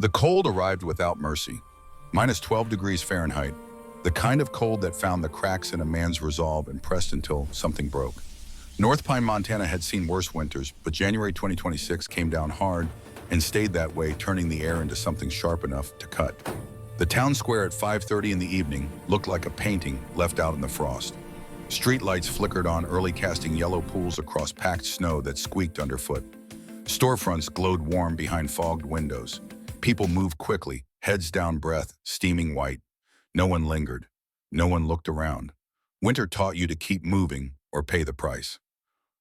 The cold arrived without mercy. Minus 12 degrees Fahrenheit, the kind of cold that found the cracks in a man's resolve and pressed until something broke. North Pine, Montana had seen worse winters, but January 2026 came down hard and stayed that way, turning the air into something sharp enough to cut. The town square at 5:30 in the evening looked like a painting left out in the frost. Street lights flickered on early, casting yellow pools across packed snow that squeaked underfoot. Storefronts glowed warm behind fogged windows. People moved quickly, heads down, breath steaming white. No one lingered. No one looked around. Winter taught you to keep moving or pay the price.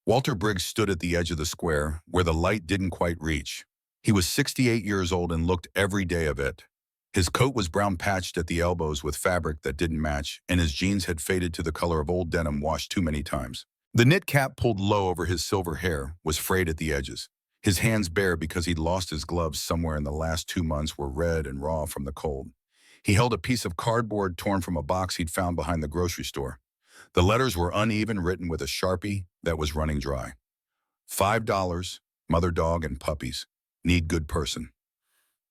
Walter Briggs stood at the edge of the square, where the light didn't quite reach. He was 68 years old and looked every day of it. His coat was brown, patched at the elbows with fabric that didn't match, and his jeans had faded to the color of old denim washed too many times. The knit cap pulled low over his silver hair was frayed at the edges. His hands, bare because he'd lost his gloves somewhere in the last 2 months, were red and raw from the cold. He held a piece of cardboard torn from a box he'd found behind the grocery store. The letters were uneven, written with a Sharpie that was running dry. $5, mother dog and puppies. Need good person.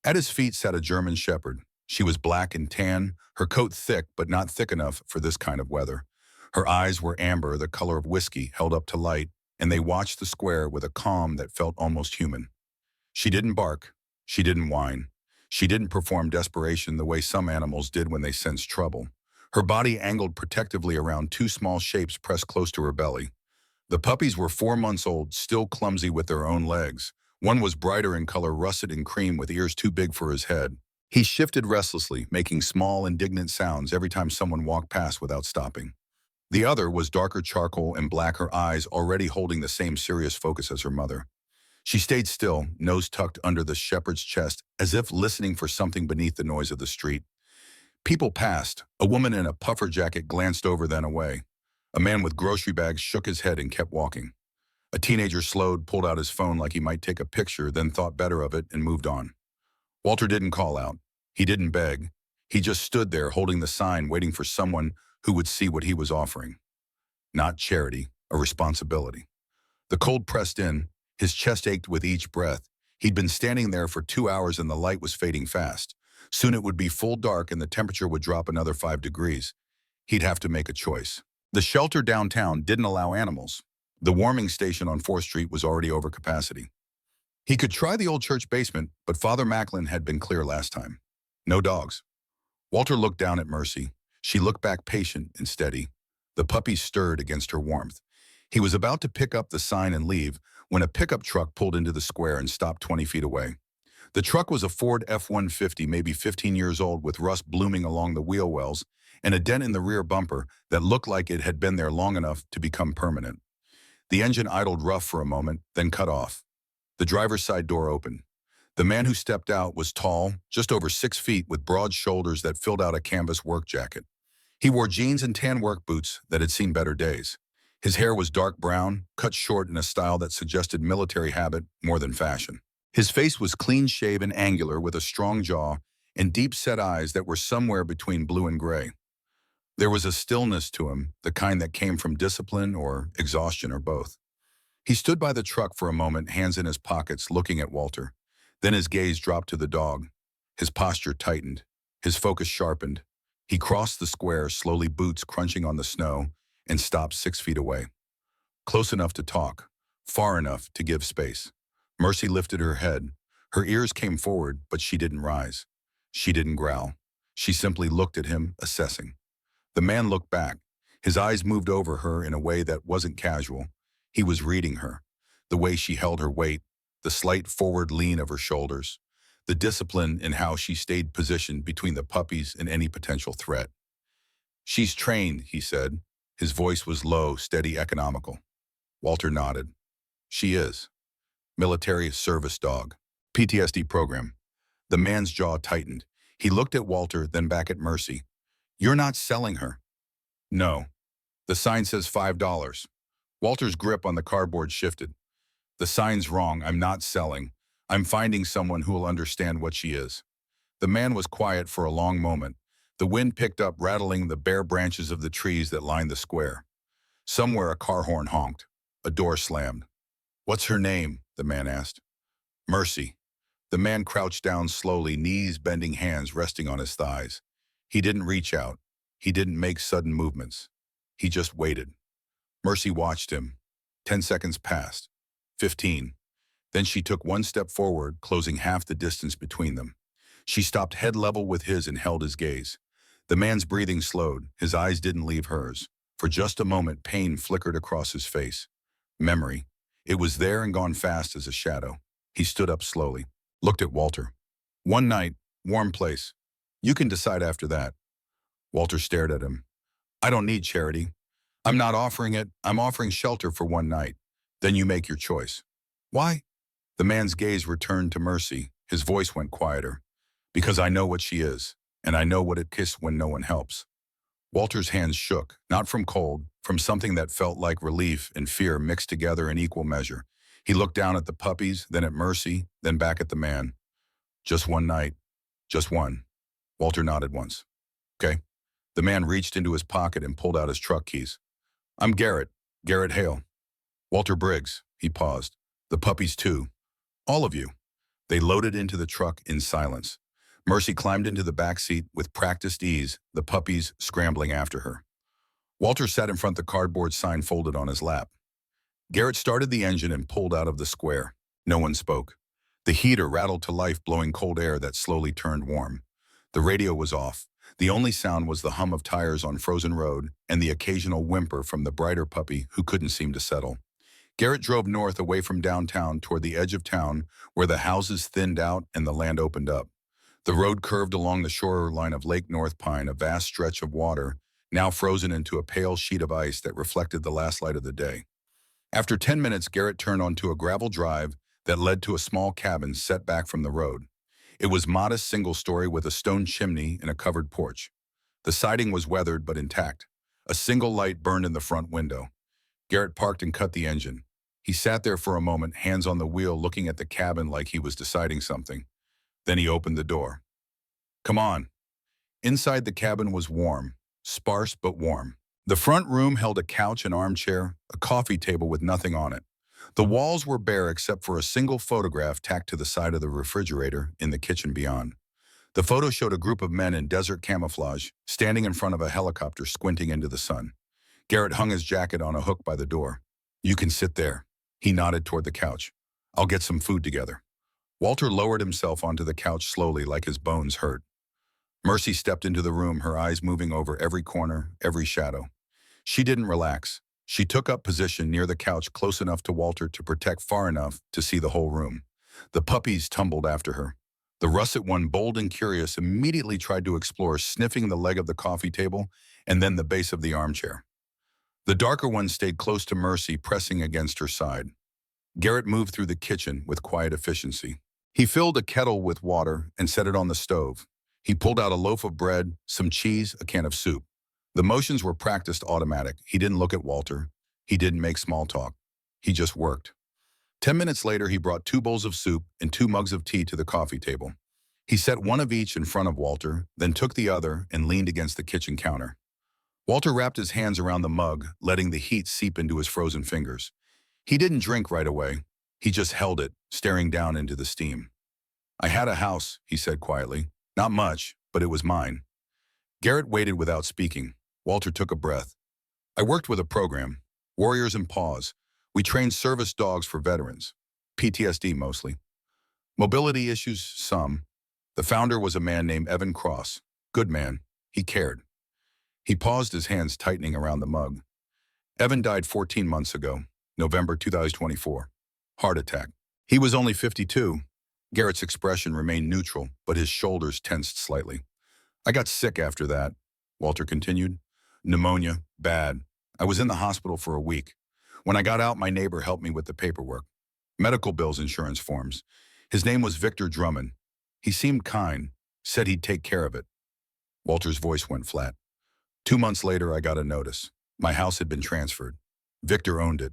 At his feet sat a German shepherd. She was black and tan, her coat thick but not thick enough for this kind of weather. Her eyes were amber, the color of whiskey held up to light, and they watched the square with a calm that felt almost human. She didn't bark. She didn't whine. She didn't perform desperation the way some animals did when they sensed trouble. Her body angled protectively around 2 small shapes pressed close to her belly. The puppies were 4 months old, still clumsy with their own legs. One was brighter in color, russet and cream, with ears too big for his head. He shifted restlessly, making small, indignant sounds every time someone walked past without stopping. The other was darker charcoal and black, her eyes already holding the same serious focus as her mother. She stayed still, nose tucked under the shepherd's chest, as if listening for something beneath the noise of the street. People passed. A woman in a puffer jacket glanced over, then away. A man with grocery bags shook his head and kept walking. A teenager slowed, pulled out his phone like he might take a picture, then thought better of it and moved on. Walter didn't call out. He didn't beg. He just stood there holding the sign, waiting for someone who would see what he was offering. Not charity, a responsibility. The cold pressed in. His chest ached with each breath. He'd been standing there for 2 hours and the light was fading fast. Soon it would be full dark and the temperature would drop another 5 degrees. He'd have to make a choice. The shelter downtown didn't allow animals. The warming station on 4th Street was already over capacity. He could try the old church basement, but Father Macklin had been clear last time. No dogs. Walter looked down at Mercy. She looked back, patient and steady. The puppies stirred against her warmth. He was about to pick up the sign and leave when a pickup truck pulled into the square and stopped 20 feet away. The truck was a Ford F-150, maybe 15 years old, with rust blooming along the wheel wells and a dent in the rear bumper that looked like it had been there long enough to become permanent. The engine idled rough for a moment, then cut off. The driver's side door opened. The man who stepped out was tall, just over 6 feet, with broad shoulders that filled out a canvas work jacket. He wore jeans and tan work boots that had seen better days. His hair was dark brown, cut short in a style that suggested military habit more than fashion. His face was clean-shaven, angular, with a strong jaw and deep-set eyes that were somewhere between blue and gray. There was a stillness to him, the kind that came from discipline or exhaustion or both. He stood by the truck for a moment, hands in his pockets, looking at Walter. Then his gaze dropped to the dog. His posture tightened. His focus sharpened. He crossed the square, slowly, boots crunching on the snow, and stopped 6 feet away. Close enough to talk, far enough to give space. Mercy lifted her head. Her ears came forward, but she didn't rise. She didn't growl. She simply looked at him, assessing. The man looked back. His eyes moved over her in a way that wasn't casual. He was reading her. The way she held her weight, the slight forward lean of her shoulders, the discipline in how she stayed positioned between the puppies and any potential threat. "She's trained," he said. His voice was low, steady, economical. Walter nodded. "She is. Military service dog. PTSD program." The man's jaw tightened. He looked at Walter, then back at Mercy. "You're not selling her." "No. The sign says $5. Walter's grip on the cardboard shifted. "The sign's wrong. I'm not selling. I'm finding someone who will understand what she is." The man was quiet for a long moment. The wind picked up, rattling the bare branches of the trees that lined the square. Somewhere a car horn honked. A door slammed. "What's her name?" the man asked. "Mercy." The man crouched down slowly, knees bending, hands resting on his thighs. He didn't reach out. He didn't make sudden movements. He just waited. Mercy watched him. 10 seconds passed. 15. Then she took one step forward, closing half the distance between them. She stopped head level with his and held his gaze. The man's breathing slowed. His eyes didn't leave hers. For just a moment, pain flickered across his face. Memory. It was there and gone fast as a shadow. He stood up slowly, looked at Walter. One night, warm place. You can decide after that. Walter stared at him. I don't need charity. I'm not offering it. I'm offering shelter for one night. Then you make your choice. Why? The man's gaze returned to Mercy. His voice went quieter. Because I know what she is, and I know what it kisses when no one helps. Walter's hands shook, not from cold, from something that felt like relief and fear mixed together in equal measure. He looked down at the puppies, then at Mercy, then back at the man. Just one night. Just one. Walter nodded once. Okay. The man reached into his pocket and pulled out his truck keys. I'm Garrett. Garrett Hale. Walter Briggs. He paused. The puppies too. All of you. They loaded into the truck in silence. Mercy climbed into the back seat with practiced ease, the puppies scrambling after her. Walter sat in front of the cardboard sign folded on his lap. Garrett started the engine and pulled out of the square. No one spoke. The heater rattled to life, blowing cold air that slowly turned warm. The radio was off. The only sound was the hum of tires on frozen road and the occasional whimper from the brighter puppy who couldn't seem to settle. Garrett drove north away from downtown toward the edge of town where the houses thinned out and the land opened up. The road curved along the shoreline of Lake North Pine, a vast stretch of water, now frozen into a pale sheet of ice that reflected the last light of the day. After 10 minutes, Garrett turned onto a gravel drive that led to a small cabin set back from the road. It was modest single-story with a stone chimney and a covered porch. The siding was weathered but intact. A single light burned in the front window. Garrett parked and cut the engine. He sat there for a moment, hands on the wheel, looking at the cabin like he was deciding something. Then he opened the door. Come on. Inside the cabin was warm, sparse but warm. The front room held a couch and armchair, a coffee table with nothing on it. The walls were bare except for a single photograph tacked to the side of the refrigerator in the kitchen beyond. The photo showed a group of men in desert camouflage, standing in front of a helicopter squinting into the sun. Garrett hung his jacket on a hook by the door. You can sit there. He nodded toward the couch. I'll get some food together. Walter lowered himself onto the couch slowly, like his bones hurt. Mercy stepped into the room, her eyes moving over every corner, every shadow. She didn't relax. She took up position near the couch, close enough to Walter to protect far enough to see the whole room. The puppies tumbled after her. The russet one, bold and curious, immediately tried to explore, sniffing the leg of the coffee table and then the base of the armchair. The darker one stayed close to Mercy, pressing against her side. Garrett moved through the kitchen with quiet efficiency. He filled a kettle with water and set it on the stove. He pulled out a loaf of bread, some cheese, a can of soup. The motions were practiced, automatic. He didn't look at Walter. He didn't make small talk. He just worked. 10 minutes later, he brought 2 bowls of soup and 2 mugs of tea to the coffee table. He set one of each in front of Walter, then took the other and leaned against the kitchen counter. Walter wrapped his hands around the mug, letting the heat seep into his frozen fingers. He didn't drink right away. He just held it, staring down into the steam. I had a house, he said quietly. Not much, but it was mine. Garrett waited without speaking. Walter took a breath. I worked with a program, Warriors in Paws. We trained service dogs for veterans. PTSD mostly. Mobility issues, some. The founder was a man named Evan Cross. Good man. He cared. He paused, his hands tightening around the mug. Evan died 14 months ago, November 2024. Heart attack. He was only 52. Garrett's expression remained neutral, but his shoulders tensed slightly. I got sick after that, Walter continued. Pneumonia, bad. I was in the hospital for a week. When I got out, my neighbor helped me with the paperwork. Medical bills, insurance forms. His name was Victor Drummond. He seemed kind, said he'd take care of it. Walter's voice went flat. 2 months later, I got a notice. My house had been transferred. Victor owned it.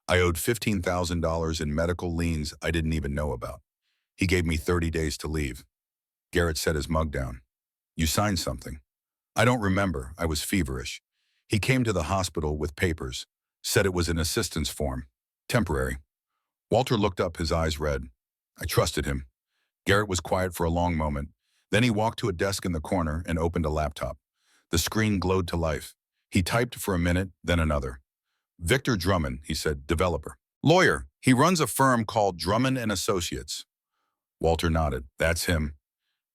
I owed $15,000 in medical liens I didn't even know about. He gave me 30 days to leave. Garrett set his mug down. You signed something. I don't remember. I was feverish. He came to the hospital with papers, said it was an assistance form. Temporary. Walter looked up, his eyes red. I trusted him. Garrett was quiet for a long moment. Then he walked to a desk in the corner and opened a laptop. The screen glowed to life. He typed for a minute, then another. Victor Drummond, he said, developer. Lawyer. He runs a firm called Drummond and Associates. Walter nodded. That's him.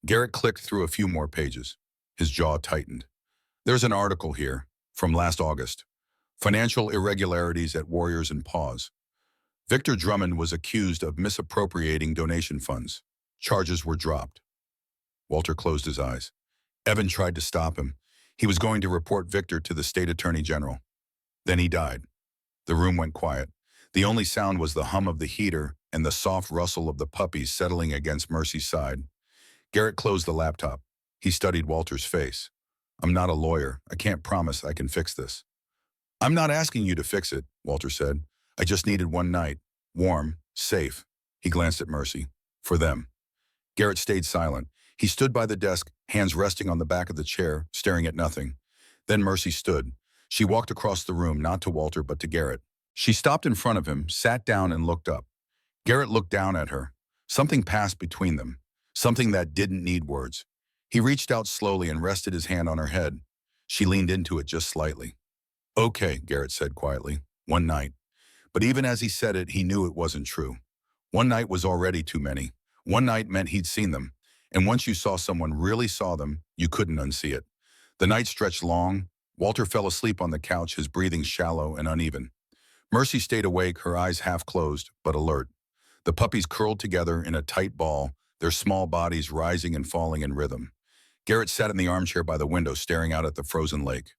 Garrett clicked through a few more pages. His jaw tightened. There's an article here from last August. Financial irregularities at Warriors and Paws. Victor Drummond was accused of misappropriating donation funds. Charges were dropped. Walter closed his eyes. Evan tried to stop him. He was going to report Victor to the state attorney general. Then he died. The room went quiet. The only sound was the hum of the heater and the soft rustle of the puppies settling against Mercy's side. Garrett closed the laptop. He studied Walter's face. I'm not a lawyer. I can't promise I can fix this. I'm not asking you to fix it, Walter said. I just needed one night. Warm, safe. He glanced at Mercy. For them. Garrett stayed silent. He stood by the desk, hands resting on the back of the chair, staring at nothing. Then Mercy stood. She walked across the room, not to Walter, but to Garrett. She stopped in front of him, sat down, and looked up. Garrett looked down at her. Something passed between them. Something that didn't need words. He reached out slowly and rested his hand on her head. She leaned into it just slightly. Okay, Garrett said quietly. One night. But even as he said it, he knew it wasn't true. One night was already too many. One night meant he'd seen them. And once you saw someone really saw them, you couldn't unsee it. The night stretched long. Walter fell asleep on the couch, his breathing shallow and uneven. Mercy stayed awake, her eyes half closed, but alert. The puppies curled together in a tight ball, their small bodies rising and falling in rhythm. Garrett sat in the armchair by the window, staring out at the frozen lake.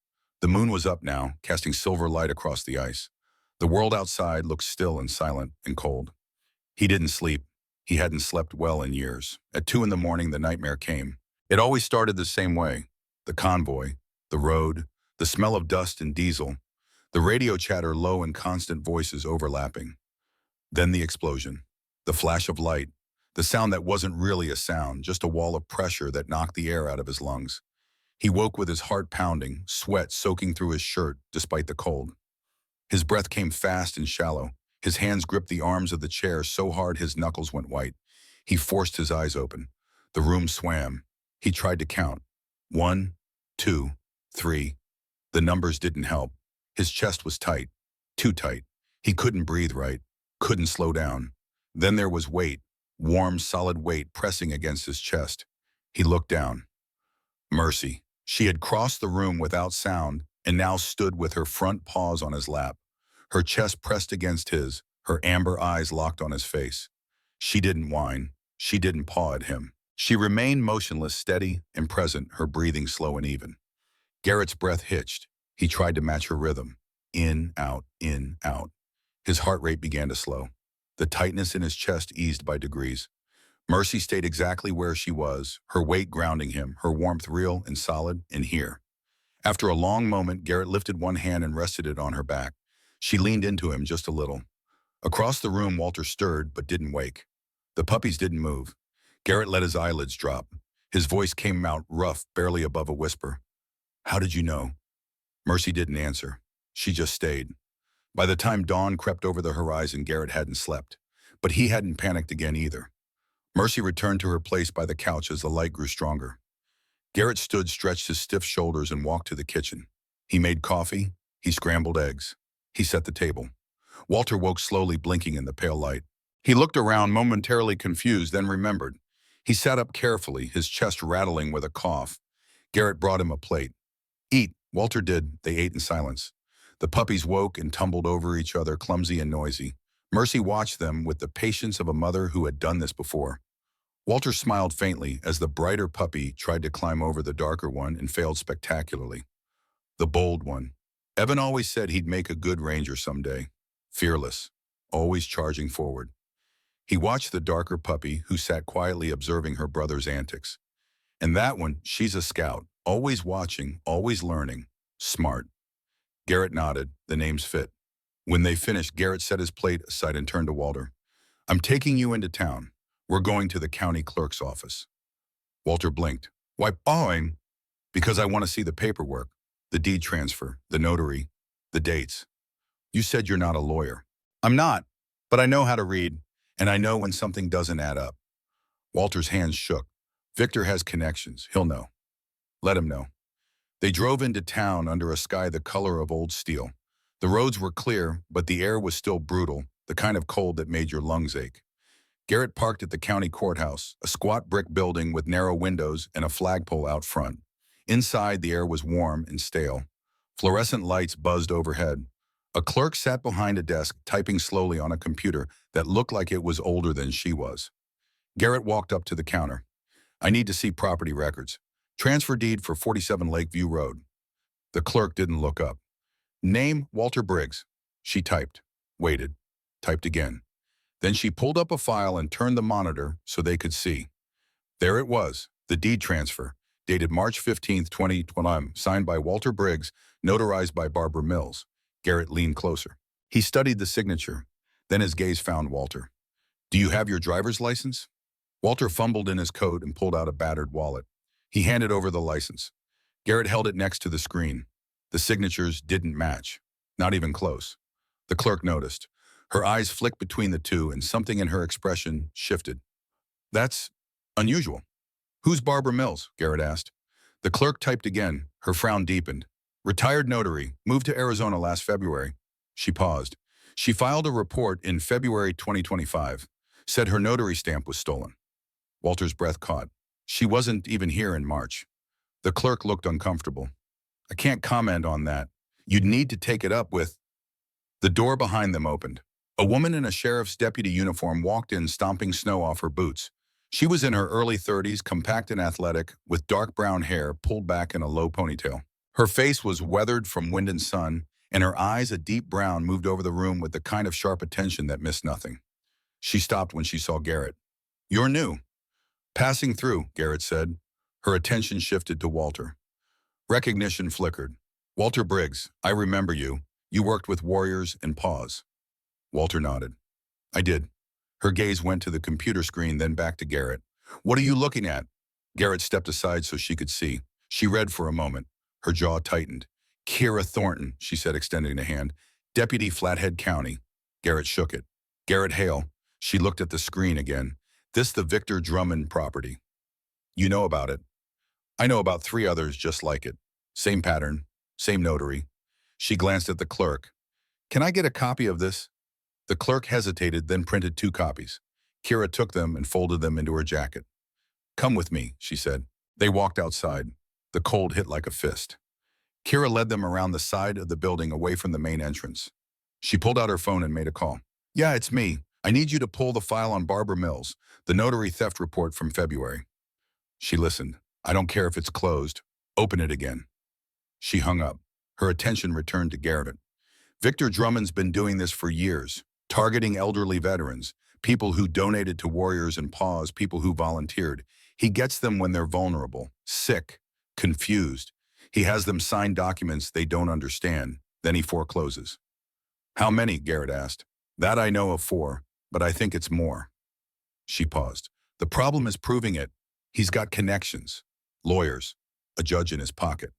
The moon was up now, casting silver light across the ice. The world outside looked still and silent and cold. He didn't sleep. He hadn't slept well in years. At 2 in the morning, the nightmare came. It always started the same way. The convoy, the road, the smell of dust and diesel, the radio chatter low and constant voices overlapping. Then the explosion, the flash of light, the sound that wasn't really a sound, just a wall of pressure that knocked the air out of his lungs. He woke with his heart pounding, sweat soaking through his shirt despite the cold. His breath came fast and shallow. His hands gripped the arms of the chair so hard his knuckles went white. He forced his eyes open. The room swam. He tried to count. 1, 2, 3. The numbers didn't help. His chest was tight. Too tight. He couldn't breathe right. Couldn't slow down. Then there was weight. Warm, solid weight pressing against his chest. He looked down. Mercy. She had crossed the room without sound and now stood with her front paws on his lap. Her chest pressed against his, her amber eyes locked on his face. She didn't whine. She didn't paw at him. She remained motionless, steady and present, her breathing slow and even. Garrett's breath hitched. He tried to match her rhythm. In, out, in, out. His heart rate began to slow. The tightness in his chest eased by degrees. Mercy stayed exactly where she was, her weight grounding him, her warmth real and solid and here. After a long moment, Garrett lifted one hand and rested it on her back. She leaned into him just a little. Across the room, Walter stirred but didn't wake. The puppies didn't move. Garrett let his eyelids drop. His voice came out rough, barely above a whisper. How did you know? Mercy didn't answer. She just stayed. By the time dawn crept over the horizon, Garrett hadn't slept. But he hadn't panicked again either. Mercy returned to her place by the couch as the light grew stronger. Garrett stood, stretched his stiff shoulders, and walked to the kitchen. He made coffee. He scrambled eggs. He set the table. Walter woke slowly, blinking in the pale light. He looked around, momentarily confused, then remembered. He sat up carefully, his chest rattling with a cough. Garrett brought him a plate. Eat. Walter did. They ate in silence. The puppies woke and tumbled over each other, clumsy and noisy. Mercy watched them with the patience of a mother who had done this before. Walter smiled faintly as the brighter puppy tried to climb over the darker one and failed spectacularly. The bold one. Evan always said he'd make a good ranger someday. Fearless, always charging forward. He watched the darker puppy, who sat quietly observing her brother's antics. And that one, she's a scout, always watching, always learning, smart. Garrett nodded, the names fit. When they finished, Garrett set his plate aside and turned to Walter. I'm taking you into town. We're going to the county clerk's office. Walter blinked. Why, fine? Because I want to see the paperwork, the deed transfer, the notary, the dates. You said you're not a lawyer. I'm not, but I know how to read, and I know when something doesn't add up. Walter's hands shook. Victor has connections. He'll know. Let him know. They drove into town under a sky the color of old steel. The roads were clear, but the air was still brutal, the kind of cold that made your lungs ache. Garrett parked at the county courthouse, a squat brick building with narrow windows and a flagpole out front. Inside, the air was warm and stale. Fluorescent lights buzzed overhead. A clerk sat behind a desk, typing slowly on a computer that looked like it was older than she was. Garrett walked up to the counter. I need to see property records. Transfer deed for 47 Lakeview Road. The clerk didn't look up. Name, Walter Briggs. She typed, waited, typed again. Then she pulled up a file and turned the monitor so they could see. There it was, the deed transfer, dated March 15th, 2020, signed by Walter Briggs, notarized by Barbara Mills. Garrett leaned closer. He studied the signature. Then his gaze found Walter. Do you have your driver's license? Walter fumbled in his coat and pulled out a battered wallet. He handed over the license. Garrett held it next to the screen. The signatures didn't match, not even close. The clerk noticed. Her eyes flicked between the two and something in her expression shifted. That's unusual. Who's Barbara Mills? Garrett asked. The clerk typed again. Her frown deepened. Retired notary, moved to Arizona last February. She paused. She filed a report in February 2025. Said her notary stamp was stolen. Walter's breath caught. She wasn't even here in March. The clerk looked uncomfortable. I can't comment on that. You'd need to take it up with... The door behind them opened. A woman in a sheriff's deputy uniform walked in, stomping snow off her boots. She was in her early 30s, compact and athletic, with dark brown hair pulled back in a low ponytail. Her face was weathered from wind and sun, and her eyes, a deep brown, moved over the room with the kind of sharp attention that missed nothing. She stopped when she saw Garrett. You're new. Passing through, Garrett said. Her attention shifted to Walter. Recognition flickered. Walter Briggs, I remember you. You worked with Warriors and Paws. Walter nodded. I did. Her gaze went to the computer screen, then back to Garrett. What are you looking at? Garrett stepped aside so she could see. She read for a moment. Her jaw tightened. Kira Thornton, she said, extending a hand. Deputy Flathead County. Garrett shook it. Garrett Hale. She looked at the screen again. This the Victor Drummond property. You know about it. I know about 3 others just like it. Same pattern, same notary. She glanced at the clerk. Can I get a copy of this? The clerk hesitated, then printed 2 copies. Kira took them and folded them into her jacket. Come with me, she said. They walked outside. The cold hit like a fist. Kira led them around the side of the building away from the main entrance. She pulled out her phone and made a call. Yeah, it's me. I need you to pull the file on Barbara Mills, the notary theft report from February. She listened. I don't care if it's closed. Open it again. She hung up. Her attention returned to Garrett. Victor Drummond's been doing this for years, targeting elderly veterans, people who donated to Warriors and Paws, people who volunteered. He gets them when they're vulnerable, sick, confused. He has them sign documents they don't understand. Then he forecloses. How many? Garrett asked. That I know of 4, but I think it's more. She paused. The problem is proving it. He's got connections, lawyers, a judge in his pocket.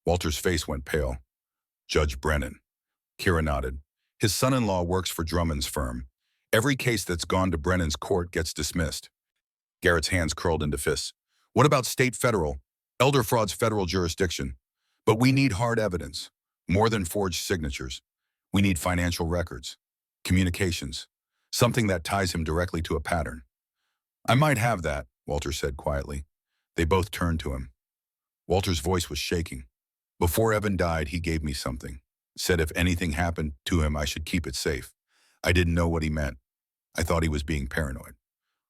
Walter's face went pale. Judge Brennan. Kira nodded. His son-in-law works for Drummond's firm. Every case that's gone to Brennan's court gets dismissed. Garrett's hands curled into fists. What about state federal? Elder fraud's federal jurisdiction. But we need hard evidence. More than forged signatures. We need financial records. Communications. Something that ties him directly to a pattern. I might have that, Walter said quietly. They both turned to him. Walter's voice was shaking. Before Evan died, he gave me something. Said if anything happened to him, I should keep it safe. I didn't know what he meant. I thought he was being paranoid.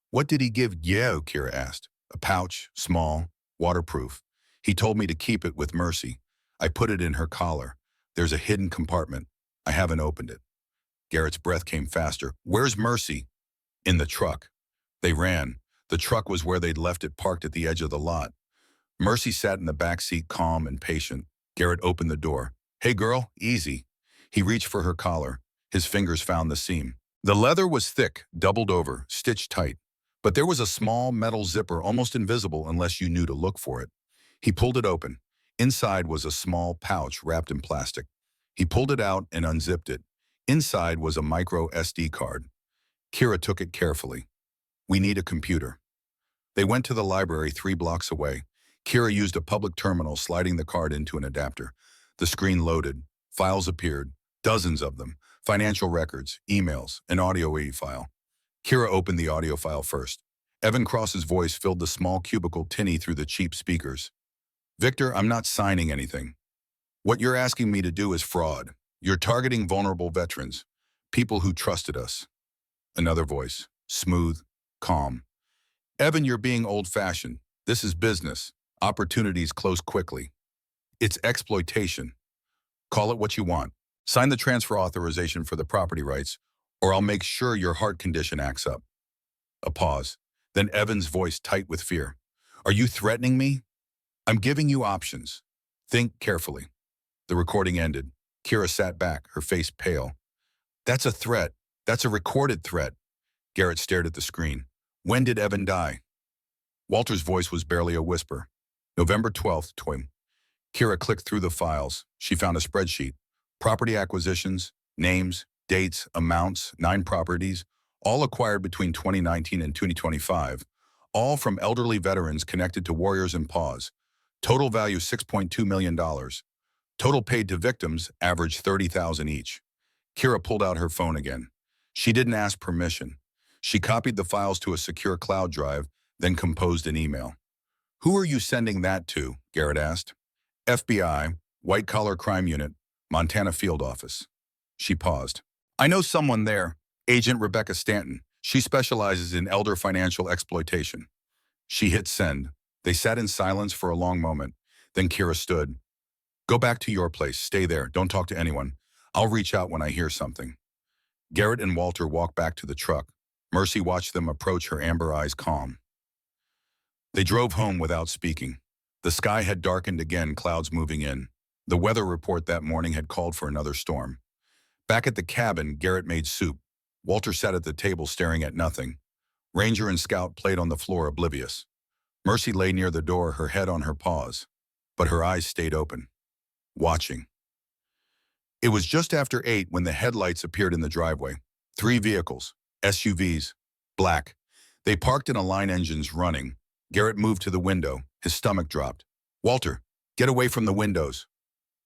What did he give you? Kira asked. A pouch, small, waterproof. He told me to keep it with Mercy. I put it in her collar. There's a hidden compartment. I haven't opened it. Garrett's breath came faster. Where's Mercy? In the truck. They ran. The truck was where they'd left it, parked at the edge of the lot. Mercy sat in the back seat, calm and patient. Garrett opened the door. Hey girl, easy. He reached for her collar. His fingers found the seam. The leather was thick, doubled over, stitched tight. But there was a small metal zipper, almost invisible unless you knew to look for it. He pulled it open. Inside was a small pouch wrapped in plastic. He pulled it out and unzipped it. Inside was a micro SD card. Kira took it carefully. We need a computer. They went to the library 3 blocks away. Kira used a public terminal, sliding the card into an adapter. The screen loaded. Files appeared, dozens of them. Financial records, emails, an audio file. Kira opened the audio file first. Evan Cross's voice filled the small cubicle tinny through the cheap speakers. Victor, I'm not signing anything. What you're asking me to do is fraud. You're targeting vulnerable veterans, people who trusted us. Another voice, smooth, calm. Evan, you're being old-fashioned. This is business. Opportunities close quickly. It's exploitation. Call it what you want. Sign the transfer authorization for the property rights, or I'll make sure your heart condition acts up. A pause. Then Evan's voice tight with fear. Are you threatening me? I'm giving you options. Think carefully. The recording ended. Kira sat back, her face pale. That's a threat. That's a recorded threat. Garrett stared at the screen. When did Evan die? Walter's voice was barely a whisper. November 12th, twim. Kira clicked through the files. She found a spreadsheet. Property acquisitions, names, dates, amounts, 9 properties, all acquired between 2019 and 2025, all from elderly veterans connected to Warriors and Paws. Total value $6.2 million. Total paid to victims averaged $30,000 each. Kira pulled out her phone again. She didn't ask permission. She copied the files to a secure cloud drive, then composed an email. Who are you sending that to? Garrett asked. FBI, White Collar Crime Unit, Montana Field Office. She paused. I know someone there, Agent Rebecca Stanton. She specializes in elder financial exploitation. She hit send. They sat in silence for a long moment. Then Kira stood. Go back to your place. Stay there. Don't talk to anyone. I'll reach out when I hear something. Garrett and Walter walked back to the truck. Mercy watched them approach, her amber eyes calm. They drove home without speaking. The sky had darkened again, clouds moving in. The weather report that morning had called for another storm. Back at the cabin, Garrett made soup. Walter sat at the table staring at nothing. Ranger and Scout played on the floor, oblivious. Mercy lay near the door, her head on her paws. But her eyes stayed open, watching. It was just after 8 when the headlights appeared in the driveway. 3 vehicles, SUVs, black. They parked in a line, engines running. Garrett moved to the window. His stomach dropped. Walter, get away from the windows.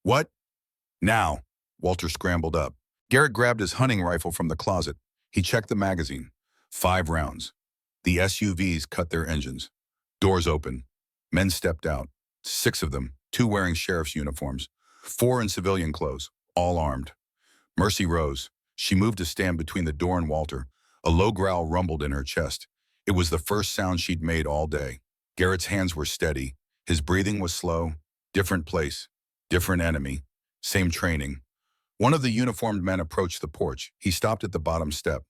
What? Now. Walter scrambled up. Garrett grabbed his hunting rifle from the closet. He checked the magazine. 5 rounds. The SUVs cut their engines. Doors open. Men stepped out. 6 of them, 2 wearing sheriff's uniforms, 4 in civilian clothes, all armed. Mercy rose. She moved to stand between the door and Walter. A low growl rumbled in her chest. It was the first sound she'd made all day. Garrett's hands were steady. His breathing was slow. Different place, different enemy, same training. One of the uniformed men approached the porch. He stopped at the bottom step.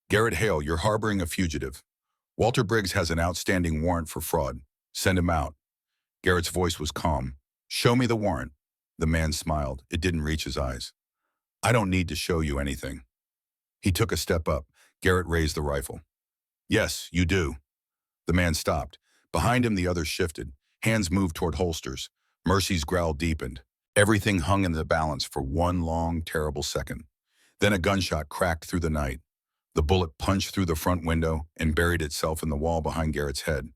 Garrett Hale, you're harboring a fugitive. Walter Briggs has an outstanding warrant for fraud. Send him out. Garrett's voice was calm. Show me the warrant. The man smiled. It didn't reach his eyes. I don't need to show you anything. He took a step up. Garrett raised the rifle. Yes, you do. The man stopped. Behind him, the others shifted. Hands moved toward holsters. Mercy's growl deepened. Everything hung in the balance for one long, terrible second. Then a gunshot cracked through the night. The bullet punched through the front window and buried itself in the wall behind Garrett's head.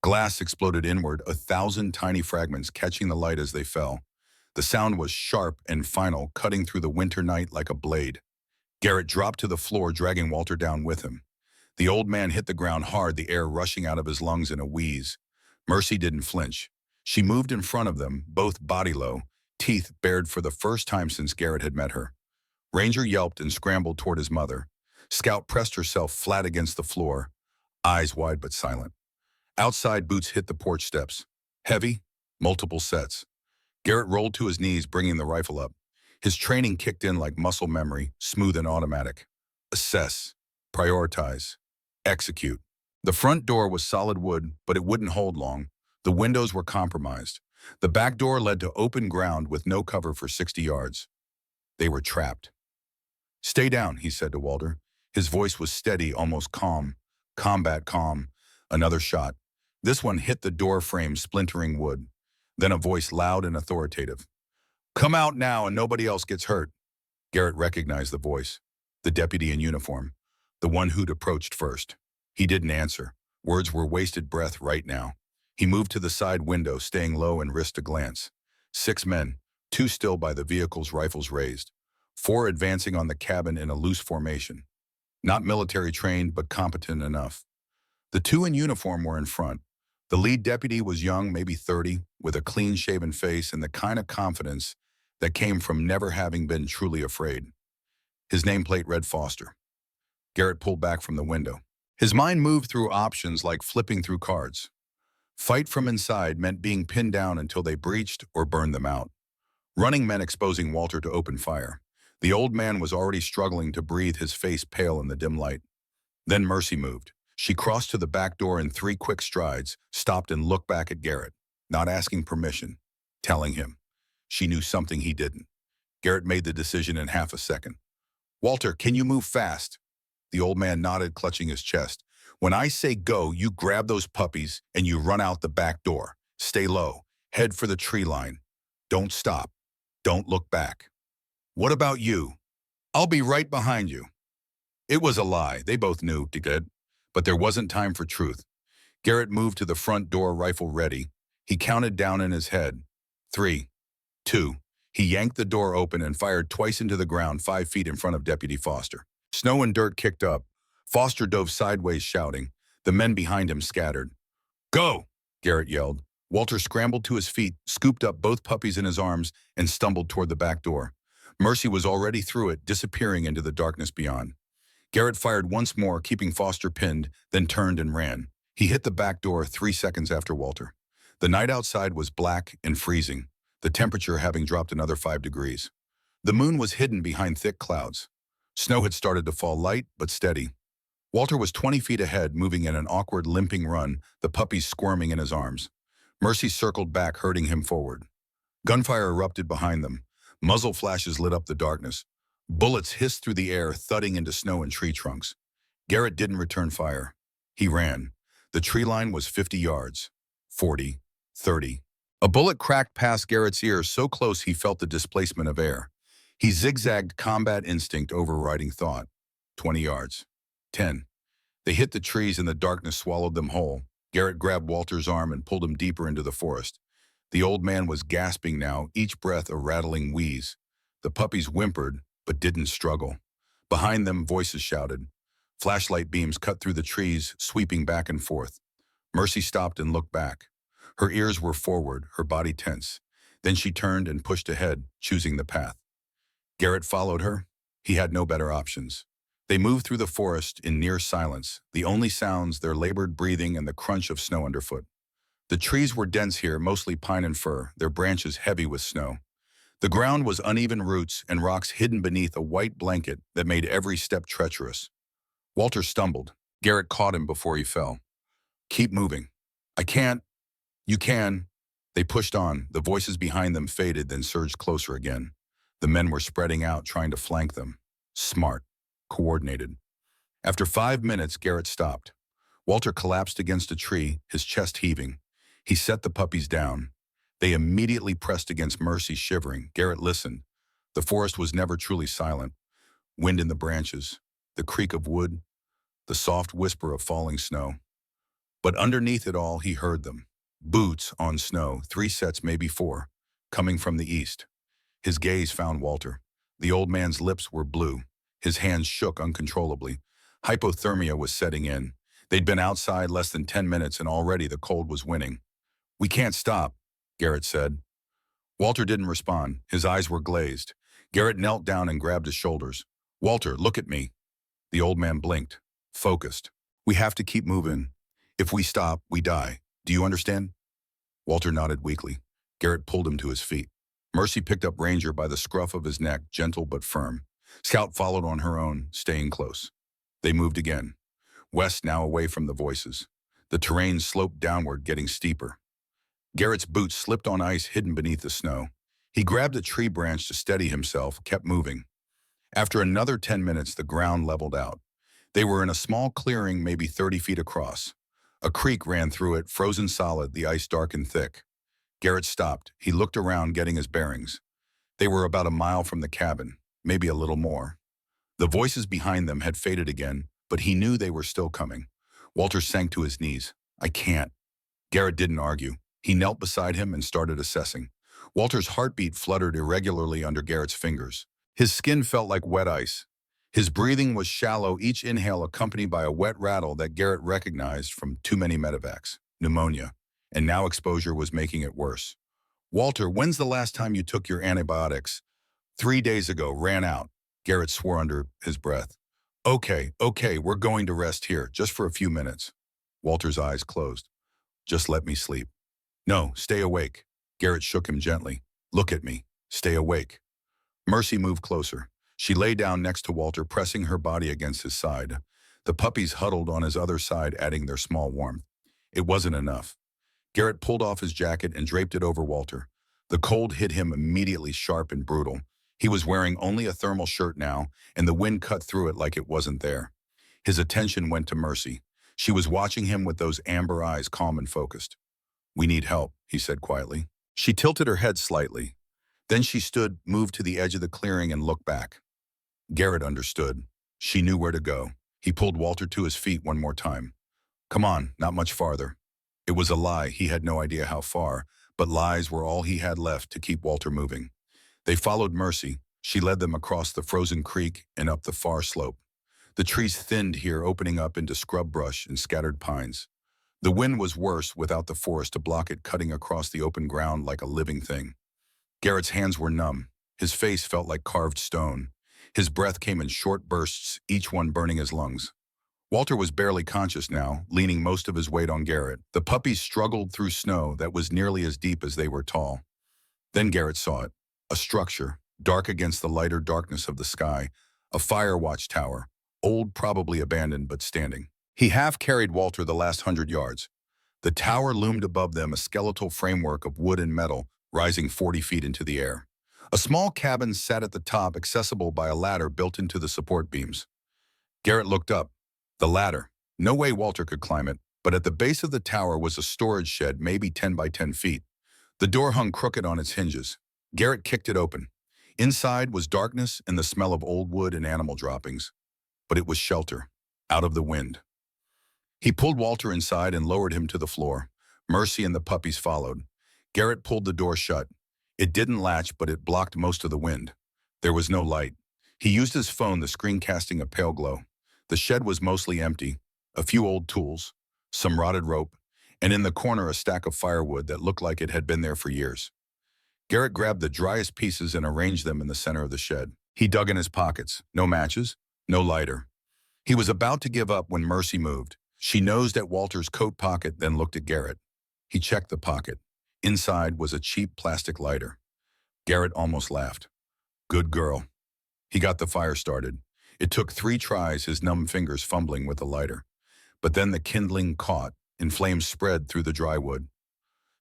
Glass exploded inward, 1,000 tiny fragments catching the light as they fell. The sound was sharp and final, cutting through the winter night like a blade. Garrett dropped to the floor, dragging Walter down with him. The old man hit the ground hard, the air rushing out of his lungs in a wheeze. Mercy didn't flinch. She moved in front of them, both body low, teeth bared for the first time since Garrett had met her. Ranger yelped and scrambled toward his mother. Scout pressed herself flat against the floor, eyes wide but silent. Outside, boots hit the porch steps. Heavy, multiple sets. Garrett rolled to his knees, bringing the rifle up. His training kicked in like muscle memory, smooth and automatic. Assess, prioritize, execute. The front door was solid wood, but it wouldn't hold long. The windows were compromised. The back door led to open ground with no cover for 60 yards. They were trapped. Stay down, he said to Walter. His voice was steady, almost calm. Combat calm. Another shot. This one hit the door frame, splintering wood. Then a voice loud and authoritative. Come out now and nobody else gets hurt. Garrett recognized the voice. The deputy in uniform. The one who'd approached first. He didn't answer. Words were wasted breath right now. He moved to the side window, staying low and risked a glance. 6 men, 2 still by the vehicle's rifles raised. 4 advancing on the cabin in a loose formation. Not military trained, but competent enough. The 2 in uniform were in front. The lead deputy was young, maybe 30, with a clean-shaven face and the kind of confidence that came from never having been truly afraid. His nameplate read Foster. Garrett pulled back from the window. His mind moved through options like flipping through cards. Fight from inside meant being pinned down until they breached or burned them out. Running meant exposing Walter to open fire. The old man was already struggling to breathe, his face pale in the dim light. Then Mercy moved. She crossed to the back door in 3 quick strides, stopped and looked back at Garrett, not asking permission, telling him. She knew something he didn't. Garrett made the decision in half a second. "Walter, can you move fast?" The old man nodded, clutching his chest. "When I say go, you grab those puppies and you run out the back door. Stay low. Head for the tree line. Don't stop. Don't look back." "What about you?" "I'll be right behind you." It was a lie. They both knew, did. But there wasn't time for truth. Garrett moved to the front door, rifle ready. He counted down in his head. 3, 2. He yanked the door open and fired twice into the ground 5 feet in front of Deputy Foster. Snow and dirt kicked up. Foster dove sideways, shouting. The men behind him scattered. "Go!" Garrett yelled. Walter scrambled to his feet, scooped up both puppies in his arms, and stumbled toward the back door. Mercy was already through it, disappearing into the darkness beyond. Garrett fired once more, keeping Foster pinned, then turned and ran. He hit the back door 3 seconds after Walter. The night outside was black and freezing, the temperature having dropped another 5 degrees. The moon was hidden behind thick clouds. Snow had started to fall, light but steady. Walter was 20 feet ahead, moving in an awkward, limping run, the puppies squirming in his arms. Mercy circled back, herding him forward. Gunfire erupted behind them. Muzzle flashes lit up the darkness. Bullets hissed through the air, thudding into snow and tree trunks. Garrett didn't return fire. He ran. The tree line was 50 yards. 40. 30. A bullet cracked past Garrett's ear, so close he felt the displacement of air. He zigzagged, combat instinct overriding thought. 20 yards. 10. They hit the trees and the darkness swallowed them whole. Garrett grabbed Walter's arm and pulled him deeper into the forest. The old man was gasping now, each breath a rattling wheeze. The puppies whimpered, but didn't struggle. Behind them, voices shouted. Flashlight beams cut through the trees, sweeping back and forth. Mercy stopped and looked back. Her ears were forward, her body tense. Then she turned and pushed ahead, choosing the path. Garrett followed her. He had no better options. They moved through the forest in near silence, the only sounds their labored breathing and the crunch of snow underfoot. The trees were dense here, mostly pine and fir, their branches heavy with snow. The ground was uneven roots and rocks hidden beneath a white blanket that made every step treacherous. Walter stumbled. Garrett caught him before he fell. "Keep moving." "I can't." "You can." They pushed on. The voices behind them faded, then surged closer again. The men were spreading out, trying to flank them. Smart. Coordinated. After 5 minutes, Garrett stopped. Walter collapsed against a tree, his chest heaving. He set the puppies down. They immediately pressed against Mercy, shivering. Garrett listened. The forest was never truly silent. Wind in the branches, the creak of wood, the soft whisper of falling snow. But underneath it all, he heard them. Boots on snow, 3 sets, maybe 4, coming from the east. His gaze found Walter. The old man's lips were blue. His hands shook uncontrollably. Hypothermia was setting in. They'd been outside less than 10 minutes and already the cold was winning. "We can't stop," Garrett said. Walter didn't respond. His eyes were glazed. Garrett knelt down and grabbed his shoulders. "Walter, look at me." The old man blinked, focused. "We have to keep moving. If we stop, we die. Do you understand?" Walter nodded weakly. Garrett pulled him to his feet. Mercy picked up Ranger by the scruff of his neck, gentle but firm. Scout followed on her own, staying close. They moved again. West, now away from the voices. The terrain sloped downward, getting steeper. Garrett's boots slipped on ice hidden beneath the snow. He grabbed a tree branch to steady himself, kept moving. After another 10 minutes, the ground leveled out. They were in a small clearing, maybe 30 feet across. A creek ran through it, frozen solid, the ice dark and thick. Garrett stopped. He looked around, getting his bearings. They were about a mile from the cabin, maybe a little more. The voices behind them had faded again, but he knew they were still coming. Walter sank to his knees. I can't. Garrett didn't argue. He knelt beside him and started assessing. Walter's heartbeat fluttered irregularly under Garrett's fingers. His skin felt like wet ice. His breathing was shallow, each inhale accompanied by a wet rattle that Garrett recognized from too many medevacs, pneumonia, and now exposure was making it worse. Walter, when's the last time you took your antibiotics? 3 days ago, ran out. Garrett swore under his breath. Okay, we're going to rest here, just for a few minutes. Walter's eyes closed. Just let me sleep. No, stay awake. Garrett shook him gently. Look at me. Stay awake. Mercy moved closer. She lay down next to Walter, pressing her body against his side. The puppies huddled on his other side, adding their small warmth. It wasn't enough. Garrett pulled off his jacket and draped it over Walter. The cold hit him immediately, sharp and brutal. He was wearing only a thermal shirt now, and the wind cut through it like it wasn't there. His attention went to Mercy. She was watching him with those amber eyes, calm and focused. We need help, he said quietly. She tilted her head slightly. Then she stood, moved to the edge of the clearing and looked back. Garrett understood. She knew where to go. He pulled Walter to his feet one more time. Come on, not much farther. It was a lie. He had no idea how far, but lies were all he had left to keep Walter moving. They followed Mercy. She led them across the frozen creek and up the far slope. The trees thinned here, opening up into scrub brush and scattered pines. The wind was worse without the forest to block it, cutting across the open ground like a living thing. Garrett's hands were numb. His face felt like carved stone. His breath came in short bursts, each one burning his lungs. Walter was barely conscious now, leaning most of his weight on Garrett. The puppies struggled through snow that was nearly as deep as they were tall. Then Garrett saw it. A structure, dark against the lighter darkness of the sky. A fire watchtower, old, probably abandoned, but standing. He half-carried Walter the last 100 yards. The tower loomed above them, a skeletal framework of wood and metal, rising 40 feet into the air. A small cabin sat at the top, accessible by a ladder built into the support beams. Garrett looked up. The ladder. No way Walter could climb it, but at the base of the tower was a storage shed, maybe 10 by 10 feet. The door hung crooked on its hinges. Garrett kicked it open. Inside was darkness and the smell of old wood and animal droppings. But it was shelter, out of the wind. He pulled Walter inside and lowered him to the floor. Mercy and the puppies followed. Garrett pulled the door shut. It didn't latch, but it blocked most of the wind. There was no light. He used his phone, the screen casting a pale glow. The shed was mostly empty, a few old tools, some rotted rope, and in the corner a stack of firewood that looked like it had been there for years. Garrett grabbed the driest pieces and arranged them in the center of the shed. He dug in his pockets. No matches, no lighter. He was about to give up when Mercy moved. She nosed at Walter's coat pocket, then looked at Garrett. He checked the pocket. Inside was a cheap plastic lighter. Garrett almost laughed. Good girl. He got the fire started. It took 3 tries, his numb fingers fumbling with the lighter. But then the kindling caught, and flames spread through the dry wood.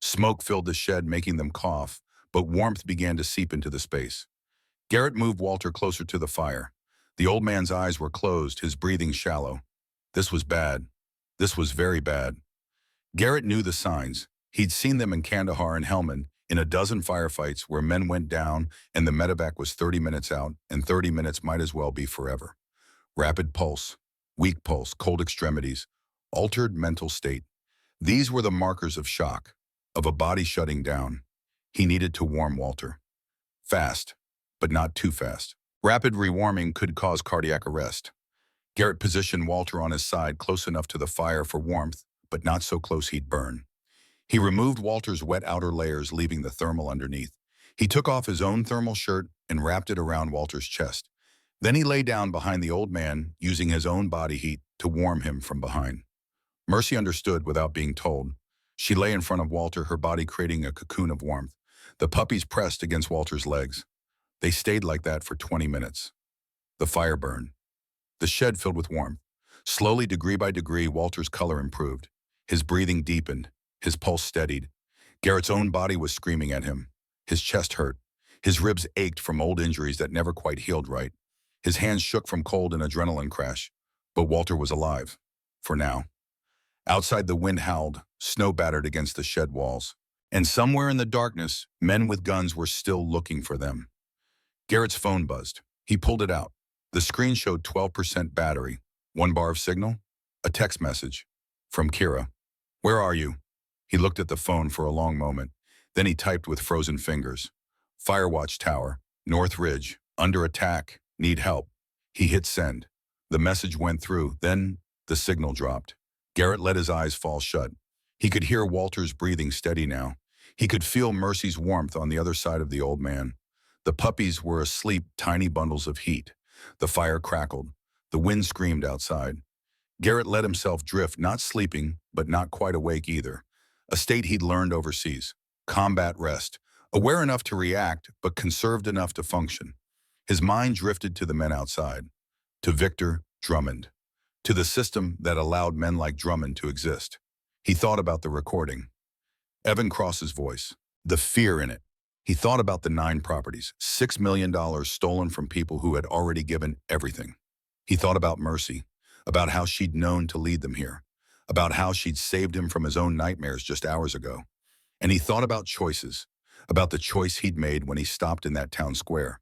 Smoke filled the shed, making them cough, but warmth began to seep into the space. Garrett moved Walter closer to the fire. The old man's eyes were closed, his breathing shallow. This was bad. This was very bad. Garrett knew the signs. He'd seen them in Kandahar and Helmand, in a dozen firefights where men went down and the medevac was 30 minutes out, and 30 minutes might as well be forever. Rapid pulse, weak pulse, cold extremities, altered mental state. These were the markers of shock, of a body shutting down. He needed to warm Walter. Fast, but not too fast. Rapid rewarming could cause cardiac arrest. Garrett positioned Walter on his side, close enough to the fire for warmth, but not so close he'd burn. He removed Walter's wet outer layers, leaving the thermal underneath. He took off his own thermal shirt and wrapped it around Walter's chest. Then he lay down behind the old man, using his own body heat to warm him from behind. Mercy understood without being told. She lay in front of Walter, her body creating a cocoon of warmth. The puppies pressed against Walter's legs. They stayed like that for 20 minutes. The fire burned. The shed filled with warmth. Slowly, degree by degree, Walter's color improved. His breathing deepened. His pulse steadied. Garrett's own body was screaming at him. His chest hurt. His ribs ached from old injuries that never quite healed right. His hands shook from cold and adrenaline crash. But Walter was alive. For now. Outside, the wind howled, snow battered against the shed walls. And somewhere in the darkness, men with guns were still looking for them. Garrett's phone buzzed. He pulled it out. The screen showed 12% battery. 1 bar of signal. A text message. From Kira. Where are you? He looked at the phone for a long moment. Then he typed with frozen fingers. Firewatch Tower, North Ridge, under attack, need help. He hit send. The message went through, then the signal dropped. Garrett let his eyes fall shut. He could hear Walter's breathing steady now. He could feel Mercy's warmth on the other side of the old man. The puppies were asleep, tiny bundles of heat. The fire crackled. The wind screamed outside. Garrett let himself drift, not sleeping, but not quite awake either. A state he'd learned overseas. Combat rest. Aware enough to react, but conserved enough to function. His mind drifted to the men outside. To Victor Drummond. To the system that allowed men like Drummond to exist. He thought about the recording. Evan Cross's voice. The fear in it. He thought about the 9 properties, $6 million stolen from people who had already given everything. He thought about Mercy, about how she'd known to lead them here, about how she'd saved him from his own nightmares just hours ago. And he thought about choices, about the choice he'd made when he stopped in that town square,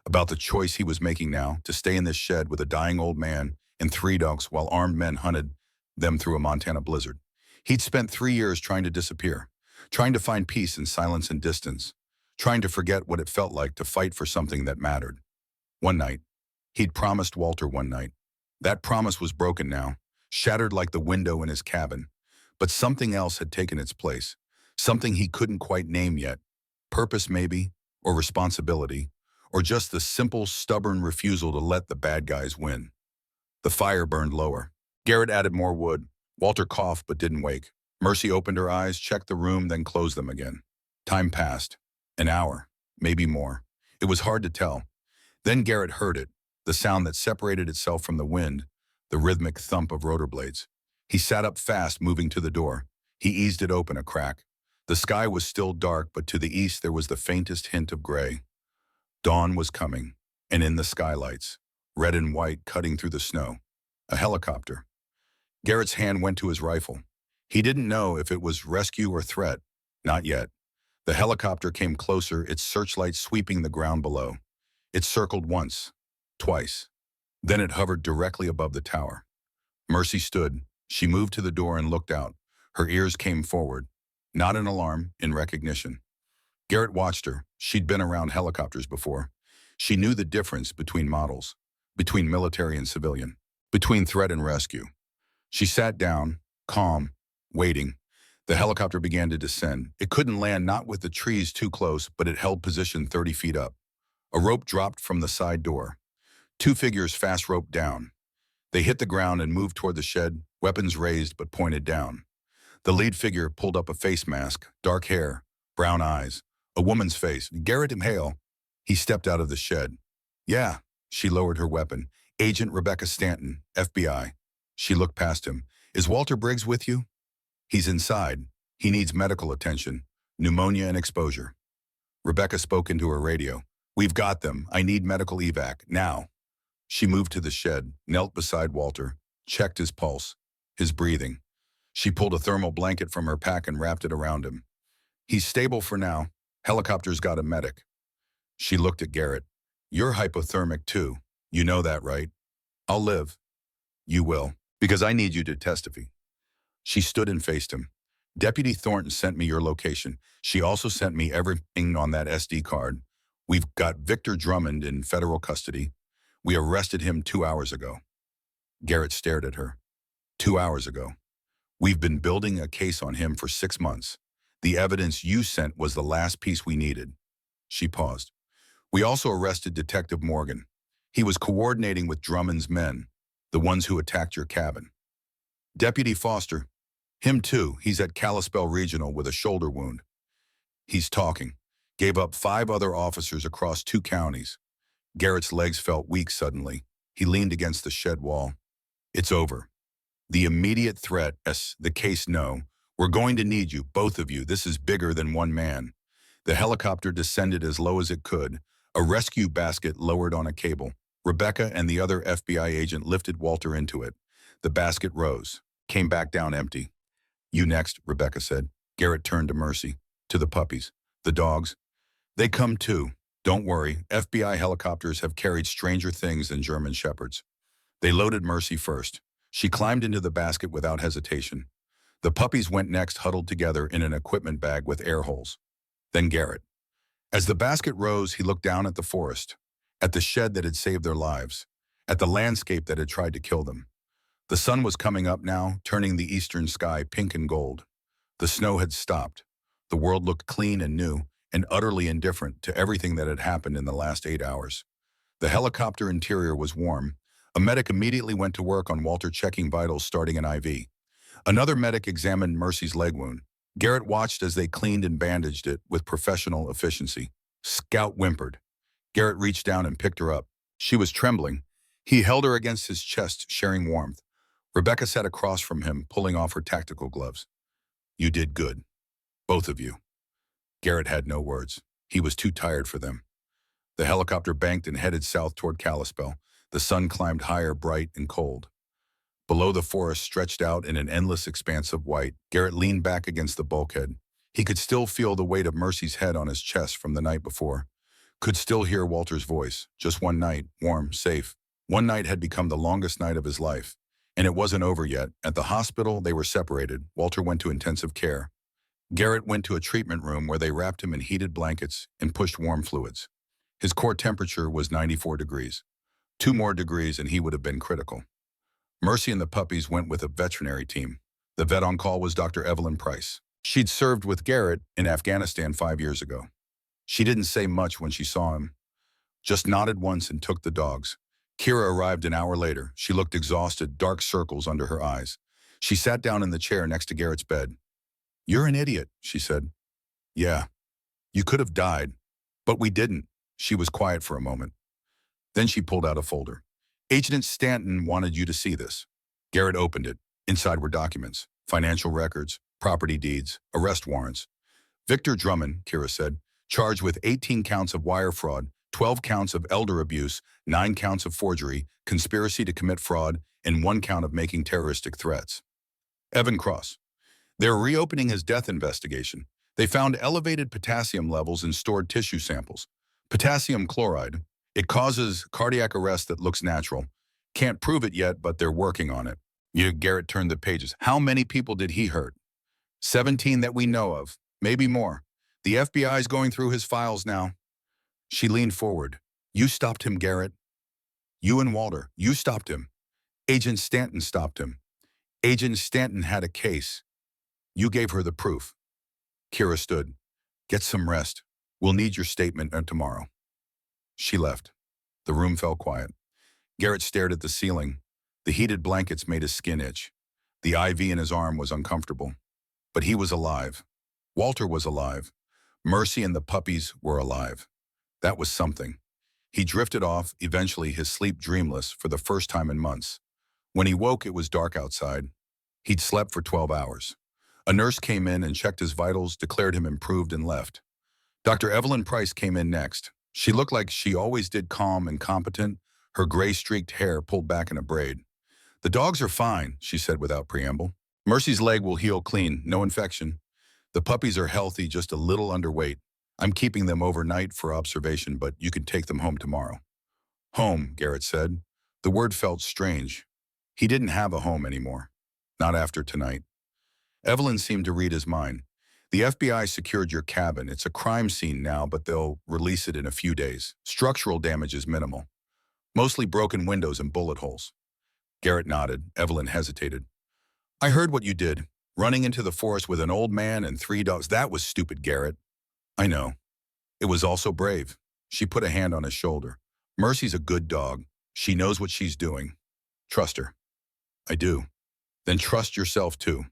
about the choice he was making now to stay in this shed with a dying old man and 3 dogs while armed men hunted them through a Montana blizzard. He'd spent 3 years trying to disappear, trying to find peace in silence and distance, trying to forget what it felt like to fight for something that mattered. One night, he'd promised Walter one night. That promise was broken now, shattered like the window in his cabin. But something else had taken its place, something he couldn't quite name yet. Purpose maybe, or responsibility, or just the simple, stubborn refusal to let the bad guys win. The fire burned lower. Garrett added more wood. Walter coughed but didn't wake. Mercy opened her eyes, checked the room, then closed them again. Time passed. An hour, maybe more. It was hard to tell. Then Garrett heard it, the sound that separated itself from the wind, the rhythmic thump of rotor blades. He sat up fast, moving to the door. He eased it open a crack. The sky was still dark, but to the east there was the faintest hint of gray. Dawn was coming, and in the skylights, red and white cutting through the snow, a helicopter. Garrett's hand went to his rifle. He didn't know if it was rescue or threat. Not yet. The helicopter came closer, its searchlight sweeping the ground below. It circled once, twice. Then it hovered directly above the tower. Mercy stood. She moved to the door and looked out. Her ears came forward. Not in alarm, in recognition. Garrett watched her. She'd been around helicopters before. She knew the difference between models, between military and civilian, between threat and rescue. She sat down, calm, waiting. The helicopter began to descend. It couldn't land, not with the trees too close, but it held position 30 feet up. A rope dropped from the side door. 2 figures fast roped down. They hit the ground and moved toward the shed, weapons raised but pointed down. The lead figure pulled up a face mask, dark hair, brown eyes, a woman's face. Garrett Hale. He stepped out of the shed. Yeah, she lowered her weapon. Agent Rebecca Stanton, FBI. She looked past him. Is Walter Briggs with you? He's inside. He needs medical attention, pneumonia and exposure. Rebecca spoke into her radio. We've got them. I need medical evac, now. She moved to the shed, knelt beside Walter, checked his pulse, his breathing. She pulled a thermal blanket from her pack and wrapped it around him. He's stable for now. Helicopter's got a medic. She looked at Garrett. You're hypothermic too. You know that, right? I'll live. You will, because I need you to testify. She stood and faced him. Deputy Thornton sent me your location. She also sent me everything on that SD card. We've got Victor Drummond in federal custody. We arrested him 2 hours ago. Garrett stared at her. 2 hours ago. We've been building a case on him for 6 months. The evidence you sent was the last piece we needed. She paused. We also arrested Detective Morgan. He was coordinating with Drummond's men, the ones who attacked your cabin. Deputy Foster. Him too. He's at Kalispell Regional with a shoulder wound. He's talking. Gave up 5 other officers across 2 counties. Garrett's legs felt weak suddenly. He leaned against the shed wall. It's over. The immediate threat, yes, the case, no. We're going to need you, both of you. This is bigger than one man. The helicopter descended as low as it could. A rescue basket lowered on a cable. Rebecca and the other FBI agent lifted Walter into it. The basket rose, came back down empty. You next, Rebecca said. Garrett turned to Mercy, to the puppies, the dogs. They come too. Don't worry, FBI helicopters have carried stranger things than German shepherds. They loaded Mercy first. She climbed into the basket without hesitation. The puppies went next, huddled together in an equipment bag with air holes. Then Garrett. As the basket rose, he looked down at the forest, at the shed that had saved their lives, at the landscape that had tried to kill them. The sun was coming up now, turning the eastern sky pink and gold. The snow had stopped. The world looked clean and new, and utterly indifferent to everything that had happened in the last 8 hours. The helicopter interior was warm. A medic immediately went to work on Walter, checking vitals, starting an IV. Another medic examined Mercy's leg wound. Garrett watched as they cleaned and bandaged it with professional efficiency. Scout whimpered. Garrett reached down and picked her up. She was trembling. He held her against his chest, sharing warmth. Rebecca sat across from him, pulling off her tactical gloves. "You did good. Both of you." Garrett had no words. He was too tired for them. The helicopter banked and headed south toward Kalispell. The sun climbed higher, bright and cold. Below, the forest stretched out in an endless expanse of white. Garrett leaned back against the bulkhead. He could still feel the weight of Mercy's head on his chest from the night before. Could still hear Walter's voice. Just one night, warm, safe. One night had become the longest night of his life. And it wasn't over yet. At the hospital, they were separated. Walter went to intensive care. Garrett went to a treatment room where they wrapped him in heated blankets and pushed warm fluids. His core temperature was 94 degrees. 2 more degrees and he would have been critical. Mercy and the puppies went with a veterinary team. The vet on call was Dr. Evelyn Price. She'd served with Garrett in Afghanistan 5 years ago. She didn't say much when she saw him, just nodded once and took the dogs. Kira arrived an hour later. She looked exhausted, dark circles under her eyes. She sat down in the chair next to Garrett's bed. "You're an idiot," she said. "Yeah, you could have died, but we didn't." She was quiet for a moment. Then she pulled out a folder. "Agent Stanton wanted you to see this." Garrett opened it. Inside were documents, financial records, property deeds, arrest warrants. "Victor Drummond," Kira said, "charged with 18 counts of wire fraud, 12 counts of elder abuse, 9 counts of forgery, conspiracy to commit fraud, and 1 count of making terroristic threats." Evan Cross. "They're reopening his death investigation. They found elevated potassium levels in stored tissue samples. Potassium chloride. It causes cardiac arrest that looks natural. Can't prove it yet, but they're working on it." Garrett turned the pages. "How many people did he hurt?" 17 that we know of. Maybe more. The FBI's going through his files now." She leaned forward. "You stopped him, Garrett. You and Walter. You stopped him. Agent Stanton stopped him. Agent Stanton had a case. You gave her the proof." Kira stood. "Get some rest. We'll need your statement tomorrow." She left. The room fell quiet. Garrett stared at the ceiling. The heated blankets made his skin itch. The IV in his arm was uncomfortable. But he was alive. Walter was alive. Mercy and the puppies were alive. That was something. He drifted off, eventually his sleep dreamless for the first time in months. When he woke, it was dark outside. He'd slept for 12 hours. A nurse came in and checked his vitals, declared him improved, and left. Dr. Evelyn Price came in next. She looked like she always did, calm and competent, her gray-streaked hair pulled back in a braid. "The dogs are fine," she said without preamble. "Mercy's leg will heal clean, no infection. The puppies are healthy, just a little underweight. I'm keeping them overnight for observation, but you can take them home tomorrow." "Home," Garrett said. The word felt strange. He didn't have a home anymore. Not after tonight. Evelyn seemed to read his mind. "The FBI secured your cabin. It's a crime scene now, but they'll release it in a few days. Structural damage is minimal. Mostly broken windows and bullet holes." Garrett nodded. Evelyn hesitated. "I heard what you did. Running into the forest with an old man and 3 dogs. That was stupid, Garrett." "I know. It was also brave." She put a hand on his shoulder. "Mercy's a good dog. She knows what she's doing. Trust her." "I do." "Then trust yourself too."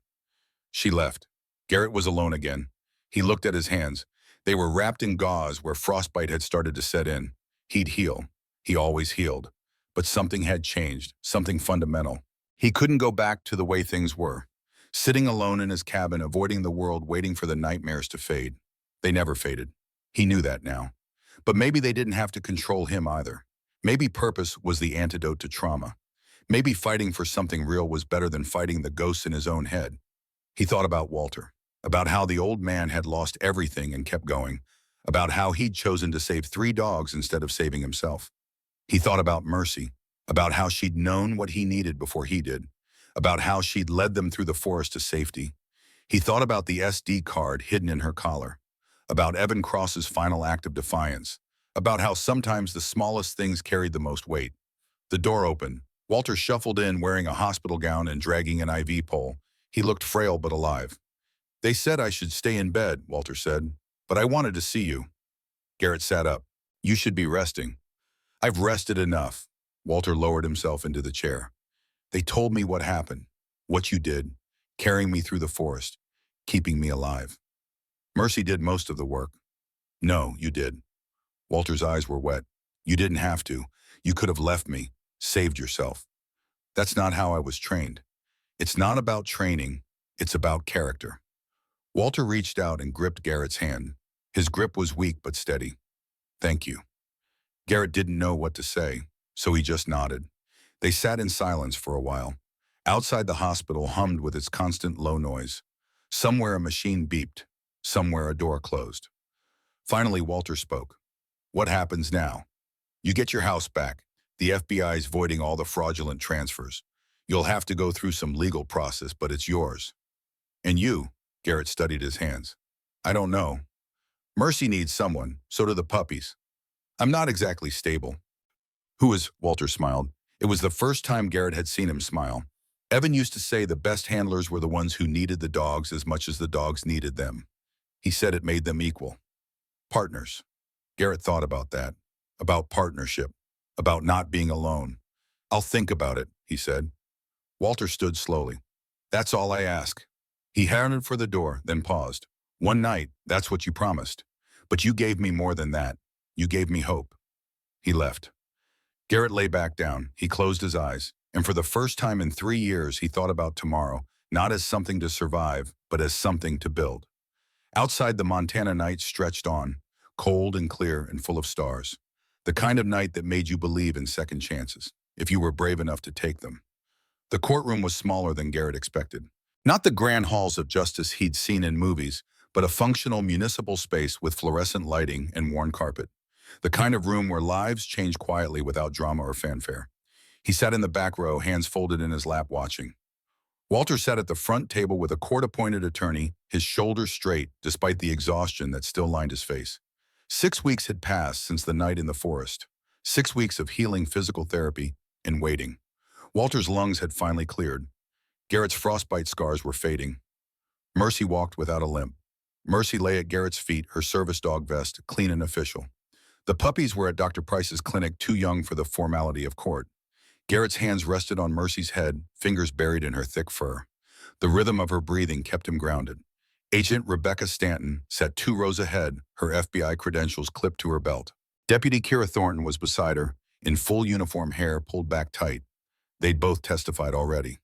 She left. Garrett was alone again. He looked at his hands. They were wrapped in gauze where frostbite had started to set in. He'd heal. He always healed. But something had changed, something fundamental. He couldn't go back to the way things were. Sitting alone in his cabin, avoiding the world, waiting for the nightmares to fade. They never faded. He knew that now. But maybe they didn't have to control him either. Maybe purpose was the antidote to trauma. Maybe fighting for something real was better than fighting the ghosts in his own head. He thought about Walter, about how the old man had lost everything and kept going, about how he'd chosen to save 3 dogs instead of saving himself. He thought about Mercy, about how she'd known what he needed before he did, about how she'd led them through the forest to safety. He thought about the SD card hidden in her collar, about Evan Cross's final act of defiance, about how sometimes the smallest things carried the most weight. The door opened. Walter shuffled in wearing a hospital gown and dragging an IV pole. He looked frail but alive. "They said I should stay in bed," Walter said, "but I wanted to see you." Garrett sat up. "You should be resting." "I've rested enough." Walter lowered himself into the chair. "They told me what happened, what you did, carrying me through the forest, keeping me alive. Mercy did most of the work." "No, you did." Walter's eyes were wet. "You didn't have to. You could have left me, saved yourself." "That's not how I was trained." "It's not about training. It's about character." Walter reached out and gripped Garrett's hand. His grip was weak but steady. "Thank you." Garrett didn't know what to say, so he just nodded. They sat in silence for a while. Outside the hospital hummed with its constant low noise. Somewhere a machine beeped. Somewhere a door closed. Finally, Walter spoke. "What happens now? You get your house back. The FBI's voiding all the fraudulent transfers. You'll have to go through some legal process, but it's yours." "And you?" Garrett studied his hands. "I don't know. Mercy needs someone, so do the puppies. I'm not exactly stable." "Who is?" Walter smiled. It was the first time Garrett had seen him smile. Evan used to say the best handlers were the ones who needed the dogs as much as the dogs needed them. He said it made them equal. Partners. Garrett thought about that, about partnership, about not being alone. "I'll think about it," he said. Walter stood slowly. "That's all I ask." He headed for the door, then paused. "One night, that's what you promised. But you gave me more than that. You gave me hope." He left. Garrett lay back down. He closed his eyes, and for the first time in 3 years he thought about tomorrow, not as something to survive, but as something to build. Outside, the Montana night stretched on, cold and clear and full of stars. The kind of night that made you believe in second chances, if you were brave enough to take them. The courtroom was smaller than Garrett expected. Not the grand halls of justice he'd seen in movies, but a functional municipal space with fluorescent lighting and worn carpet. The kind of room where lives change quietly without drama or fanfare. He sat in the back row, hands folded in his lap, watching. Walter sat at the front table with a court-appointed attorney, his shoulders straight despite the exhaustion that still lined his face. 6 weeks had passed since the night in the forest. 6 weeks of healing physical therapy and waiting. Walter's lungs had finally cleared. Garrett's frostbite scars were fading. Mercy walked without a limp. Mercy lay at Garrett's feet, her service dog vest, clean and official. The puppies were at Dr. Price's clinic, too young for the formality of court. Garrett's hands rested on Mercy's head, fingers buried in her thick fur. The rhythm of her breathing kept him grounded. Agent Rebecca Stanton sat 2 rows ahead, her FBI credentials clipped to her belt. Deputy Kira Thornton was beside her, in full uniform, hair pulled back tight. They'd both testified already.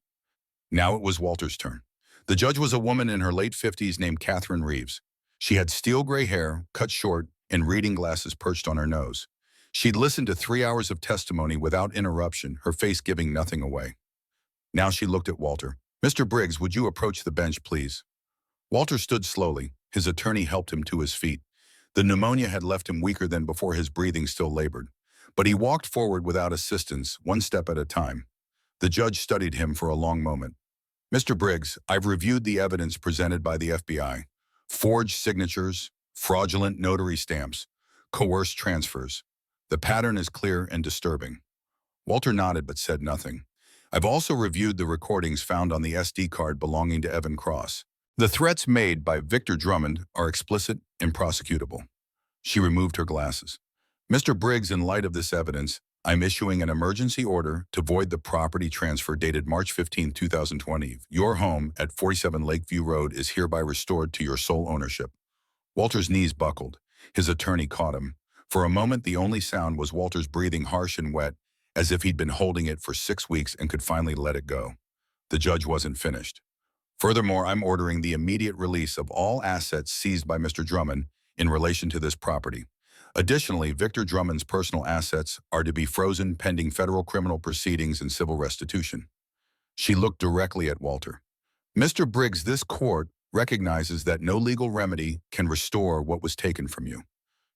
Now it was Walter's turn. The judge was a woman in her late 50s named Catherine Reeves. She had steel gray hair, cut short, and reading glasses perched on her nose. She'd listened to 3 hours of testimony without interruption, her face giving nothing away. Now she looked at Walter. "Mr. Briggs, would you approach the bench, please?" Walter stood slowly. His attorney helped him to his feet. The pneumonia had left him weaker than before, his breathing still labored. But he walked forward without assistance, one step at a time. The judge studied him for a long moment. "Mr. Briggs, I've reviewed the evidence presented by the FBI. Forged signatures, fraudulent notary stamps, coerced transfers. The pattern is clear and disturbing." Walter nodded but said nothing. "I've also reviewed the recordings found on the SD card belonging to Evan Cross. The threats made by Victor Drummond are explicit and prosecutable." She removed her glasses. "Mr. Briggs, in light of this evidence, I'm issuing an emergency order to void the property transfer dated March 15, 2020. Your home at 47 Lakeview Road is hereby restored to your sole ownership." Walter's knees buckled. His attorney caught him. For a moment, the only sound was Walter's breathing, harsh and wet, as if he'd been holding it for 6 weeks and could finally let it go. The judge wasn't finished. "Furthermore, I'm ordering the immediate release of all assets seized by Mr. Drummond in relation to this property. Additionally, Victor Drummond's personal assets are to be frozen pending federal criminal proceedings and civil restitution." She looked directly at Walter. "Mr. Briggs, this court recognizes that no legal remedy can restore what was taken from you.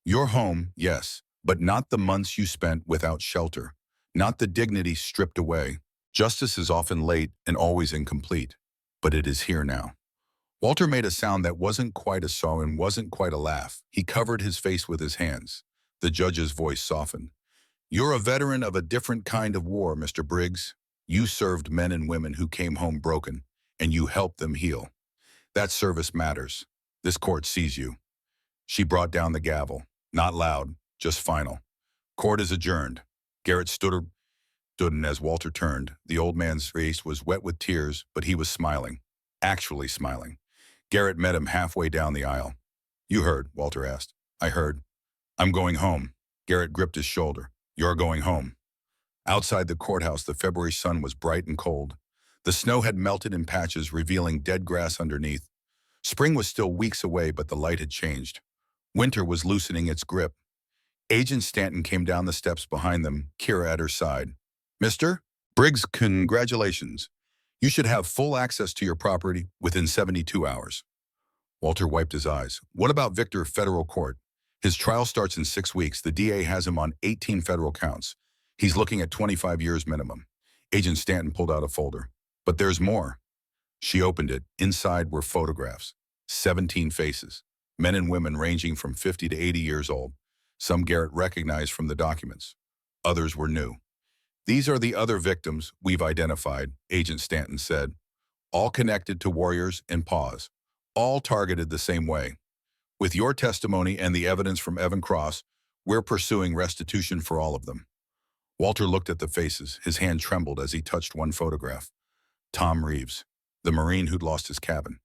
Your home, yes, but not the months you spent without shelter, not the dignity stripped away." Justice is often late and always incomplete, but it is here now. Walter made a sound that wasn't quite a sob and wasn't quite a laugh. He covered his face with his hands. The judge's voice softened. You're a veteran of a different kind of war, Mr. Briggs. You served men and women who came home broken, and you helped them heal. That service matters. This court sees you. She brought down the gavel. Not loud, just final. Court is adjourned. Garrett stood, and as Walter turned, the old man's face was wet with tears, but he was smiling. Actually smiling. Garrett met him halfway down the aisle. You heard, Walter asked. I heard. I'm going home. Garrett gripped his shoulder. You're going home. Outside the courthouse, the February sun was bright and cold. The snow had melted in patches, revealing dead grass underneath. Spring was still weeks away, but the light had changed. Winter was loosening its grip. Agent Stanton came down the steps behind them, Kira at her side. Mr. Briggs, congratulations. You should have full access to your property within 72 hours. Walter wiped his eyes. What about Victor federal court? His trial starts in 6 weeks. The DA has him on 18 federal counts. He's looking at 25 years minimum. Agent Stanton pulled out a folder. But there's more. She opened it. Inside were photographs. 17 faces. Men and women ranging from 50 to 80 years old. Some Garrett recognized from the documents. Others were new. These are the other victims we've identified, Agent Stanton said. All connected to warriors and paws. All targeted the same way. With your testimony and the evidence from Evan Cross, we're pursuing restitution for all of them. Walter looked at the faces. His hand trembled as he touched one photograph. Tom Reeves, the Marine who'd lost his cabin.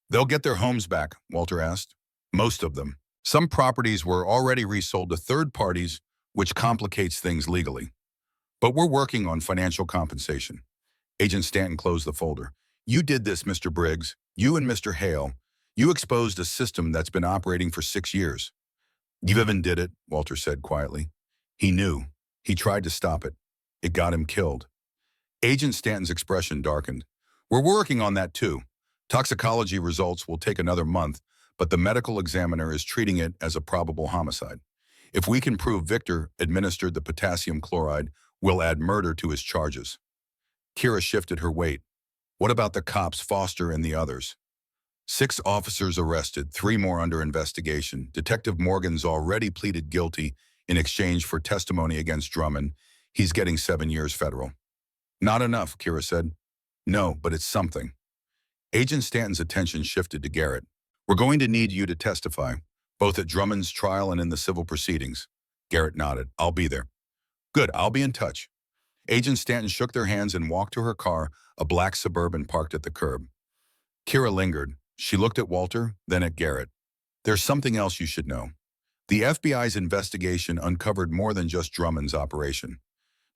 They'll get their homes back, Walter asked. Most of them. Some properties were already resold to third parties, which complicates things legally. But we're working on financial compensation. Agent Stanton closed the folder. You did this, Mr. Briggs. You and Mr. Hale. You exposed a system that's been operating for 6 years. Evan did it, Walter said quietly. He knew. He tried to stop it. It got him killed. Agent Stanton's expression darkened. We're working on that too. Toxicology results will take another month, but the medical examiner is treating it as a probable homicide. If we can prove Victor administered the potassium chloride, we'll add murder to his charges. Kira shifted her weight. What about the cops, Foster and the others? 6 officers arrested, 3 more under investigation. Detective Morgan's already pleaded guilty in exchange for testimony against Drummond. He's getting 7 years federal. Not enough, Kira said. No, but it's something. Agent Stanton's attention shifted to Garrett. We're going to need you to testify, both at Drummond's trial and in the civil proceedings. Garrett nodded. I'll be there. Good, I'll be in touch. Agent Stanton shook their hands and walked to her car, a black Suburban parked at the curb. Kira lingered. She looked at Walter, then at Garrett. There's something else you should know. The FBI's investigation uncovered more than just Drummond's operation.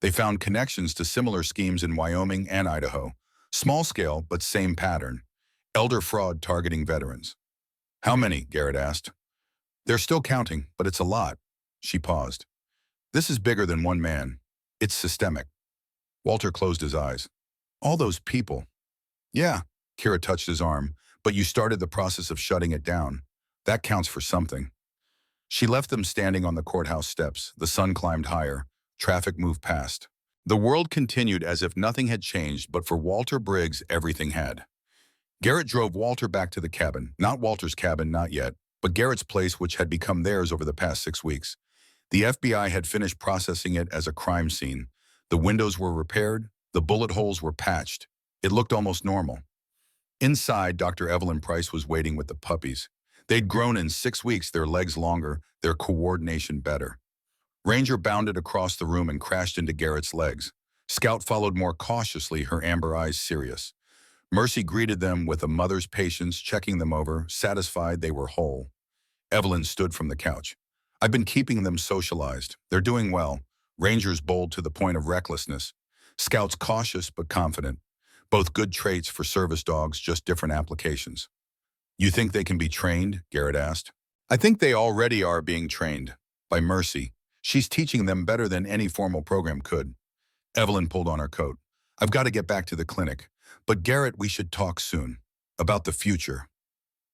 They found connections to similar schemes in Wyoming and Idaho. Small scale, but same pattern. Elder fraud targeting veterans. How many? Garrett asked. They're still counting, but it's a lot. She paused. This is bigger than one man. It's systemic. Walter closed his eyes. All those people. Yeah, Kira touched his arm, but you started the process of shutting it down. That counts for something. She left them standing on the courthouse steps. The sun climbed higher. Traffic moved past. The world continued as if nothing had changed, but for Walter Briggs, everything had. Garrett drove Walter back to the cabin. Not Walter's cabin, not yet, but Garrett's place, which had become theirs over the past 6 weeks. The FBI had finished processing it as a crime scene. The windows were repaired. The bullet holes were patched. It looked almost normal. Inside, Dr. Evelyn Price was waiting with the puppies. They'd grown in 6 weeks, their legs longer, their coordination better. Ranger bounded across the room and crashed into Garrett's legs. Scout followed more cautiously, her amber eyes serious. Mercy greeted them with a mother's patience, checking them over, satisfied they were whole. Evelyn stood from the couch. I've been keeping them socialized. They're doing well. Ranger's bold to the point of recklessness. Scout's cautious but confident. Both good traits for service dogs, just different applications. You think they can be trained? Garrett asked. I think they already are being trained. By Mercy. She's teaching them better than any formal program could. Evelyn pulled on her coat. I've got to get back to the clinic. But Garrett, we should talk soon. About the future.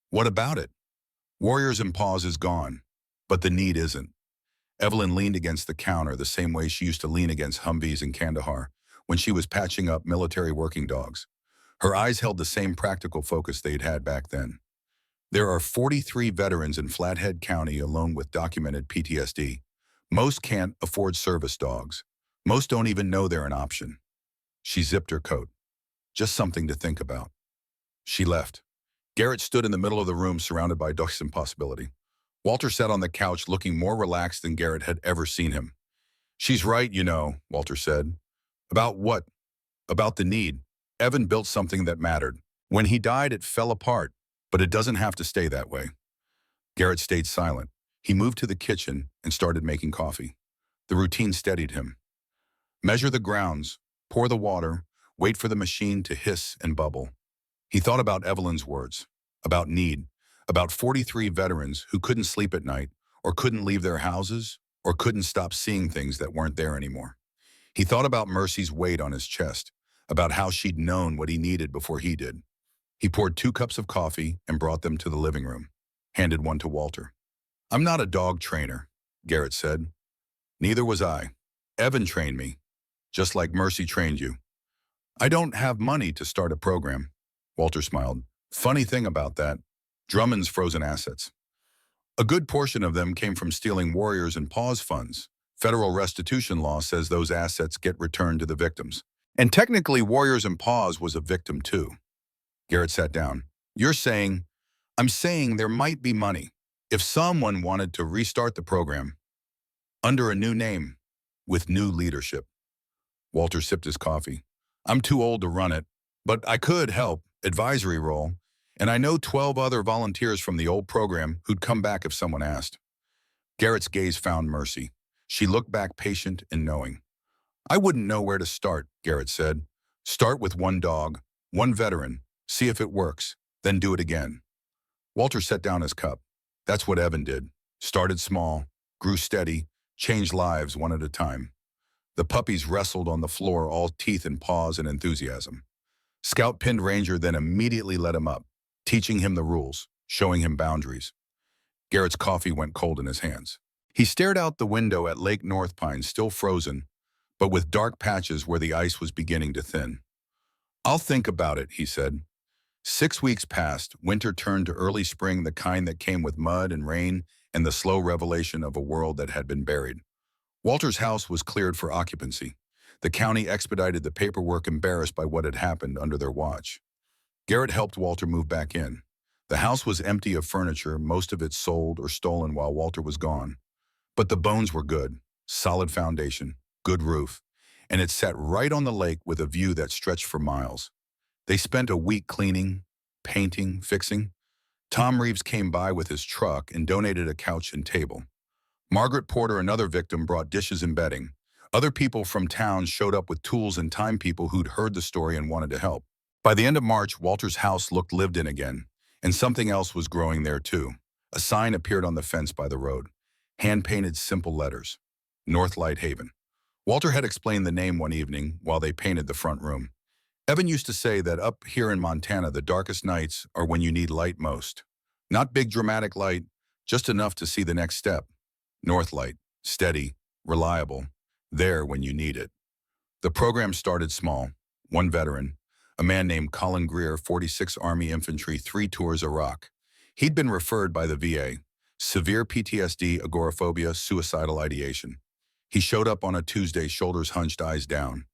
What about it? Warriors and Paws is gone. But the need isn't. Evelyn leaned against the counter the same way she used to lean against Humvees in Kandahar. when she was patching up military working dogs. Her eyes held the same practical focus they'd had back then. There are 43 veterans in Flathead County alone with documented PTSD. Most can't afford service dogs. Most don't even know they're an option. She zipped her coat. Just something to think about. She left. Garrett stood in the middle of the room surrounded by dogs and possibility. Walter sat on the couch looking more relaxed than Garrett had ever seen him. She's right, Walter said. About what? About the need. Evan built something that mattered. When he died, it fell apart, but it doesn't have to stay that way. Garrett stayed silent. He moved to the kitchen and started making coffee. The routine steadied him. Measure the grounds, pour the water, wait for the machine to hiss and bubble. He thought about Evelyn's words, about need, about 43 veterans who couldn't sleep at night, or couldn't leave their houses, or couldn't stop seeing things that weren't there anymore. He thought about Mercy's weight on his chest, about how she'd known what he needed before he did. He poured 2 cups of coffee and brought them to the living room, handed one to Walter. I'm not a dog trainer, Garrett said. Neither was I. Evan trained me, just like Mercy trained you. I don't have money to start a program. Walter smiled. Funny thing about that, Drummond's frozen assets. A good portion of them came from stealing Warriors and Paws funds. Federal restitution law says those assets get returned to the victims. And technically, Warriors and Paws was a victim too. Garrett sat down. You're saying, I'm saying there might be money. If someone wanted to restart the program, under a new name, with new leadership. Walter sipped his coffee. I'm too old to run it, but I could help, advisory role, and I know 12 other volunteers from the old program who'd come back if someone asked. Garrett's gaze found Mercy. She looked back patient and knowing. I wouldn't know where to start, Garrett said. Start with one dog, one veteran, see if it works, then do it again. Walter set down his cup. That's what Evan did. Started small, grew steady, changed lives one at a time. The puppies wrestled on the floor, all teeth and paws and enthusiasm. Scout pinned Ranger, then immediately let him up, teaching him the rules, showing him boundaries. Garrett's coffee went cold in his hands. He stared out the window at Lake North Pine, still frozen, but with dark patches where the ice was beginning to thin. I'll think about it, he said. 6 weeks passed, winter turned to early spring, the kind that came with mud and rain and the slow revelation of a world that had been buried. Walter's house was cleared for occupancy. The county expedited the paperwork, embarrassed by what had happened under their watch. Garrett helped Walter move back in. The house was empty of furniture, most of it sold or stolen while Walter was gone. But the bones were good, solid foundation, good roof, and it sat right on the lake with a view that stretched for miles. They spent a week cleaning, painting, fixing. Tom Reeves came by with his truck and donated a couch and table. Margaret Porter, another victim, brought dishes and bedding. Other people from town showed up with tools and time, people who'd heard the story and wanted to help. By the end of March, Walter's house looked lived in again, and something else was growing there too. A sign appeared on the fence by the road. Hand-painted simple letters. North Light Haven. Walter had explained the name one evening while they painted the front room. Evan used to say that up here in Montana, the darkest nights are when you need light most. Not big dramatic light, just enough to see the next step. North Light, steady, reliable, there when you need it. The program started small. One veteran, a man named Colin Greer, 46 Army Infantry, 3 tours Iraq. He'd been referred by the VA. Severe PTSD, agoraphobia, suicidal ideation. He showed up on a Tuesday, shoulders hunched, eyes down.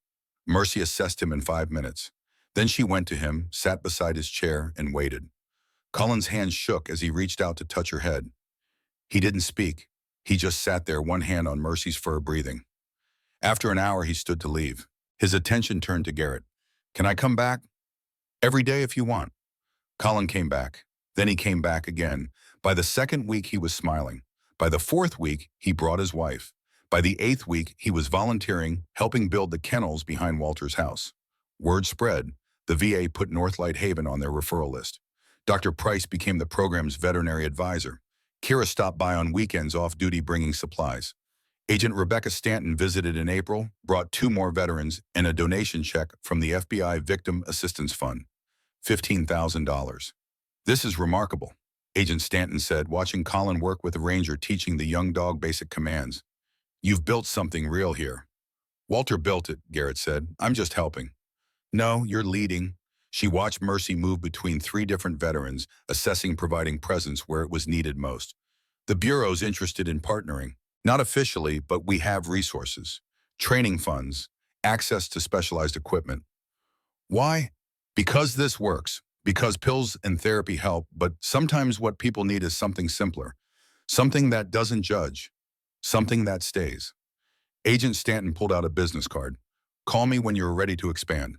Mercy assessed him in 5 minutes. Then she went to him, sat beside his chair, and waited. Colin's hand shook as he reached out to touch her head. He didn't speak. He just sat there, one hand on Mercy's fur, breathing. After an hour, he stood to leave. His attention turned to Garrett. Can I come back? Every day if you want. Colin came back. Then he came back again. By the 2nd week, he was smiling. By the 4th week, he brought his wife. By the 8th week, he was volunteering, helping build the kennels behind Walter's house. Word spread. The VA put North Light Haven on their referral list. Dr. Price became the program's veterinary advisor. Kira stopped by on weekends off duty bringing supplies. Agent Rebecca Stanton visited in April, brought 2 more veterans and a donation check from the FBI Victim Assistance Fund. $15,000. This is remarkable, Agent Stanton said, watching Colin work with a ranger teaching the young dog basic commands. You've built something real here. Walter built it, Garrett said. I'm just helping. No, you're leading. She watched Mercy move between three different veterans, assessing providing presence where it was needed most. The Bureau's interested in partnering. Not officially, but we have resources. Training funds, access to specialized equipment. Why? Because this works. Because pills and therapy help, but sometimes what people need is something simpler. Something that doesn't judge. Something that stays. Agent Stanton pulled out a business card. Call me when you're ready to expand.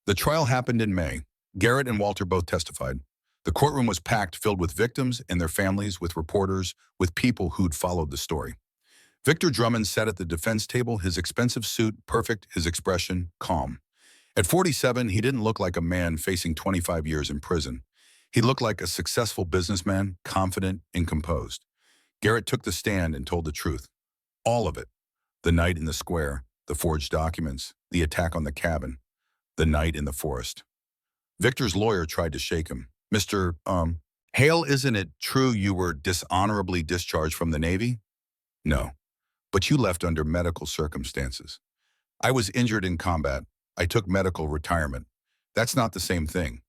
The trial happened in May. Garrett and Walter both testified. The courtroom was packed, filled with victims and their families, with reporters, with people who'd followed the story. Victor Drummond sat at the defense table, his expensive suit perfect, his expression calm. At 47, he didn't look like a man facing 25 years in prison. He looked like a successful businessman, confident and composed. Garrett took the stand and told the truth. All of it. The night in the square, the forged documents, the attack on the cabin, the night in the forest. Victor's lawyer tried to shake him. Mr. Hale, isn't it true you were dishonorably discharged from the Navy? No, but you left under medical circumstances. I was injured in combat. I took medical retirement. That's not the same thing.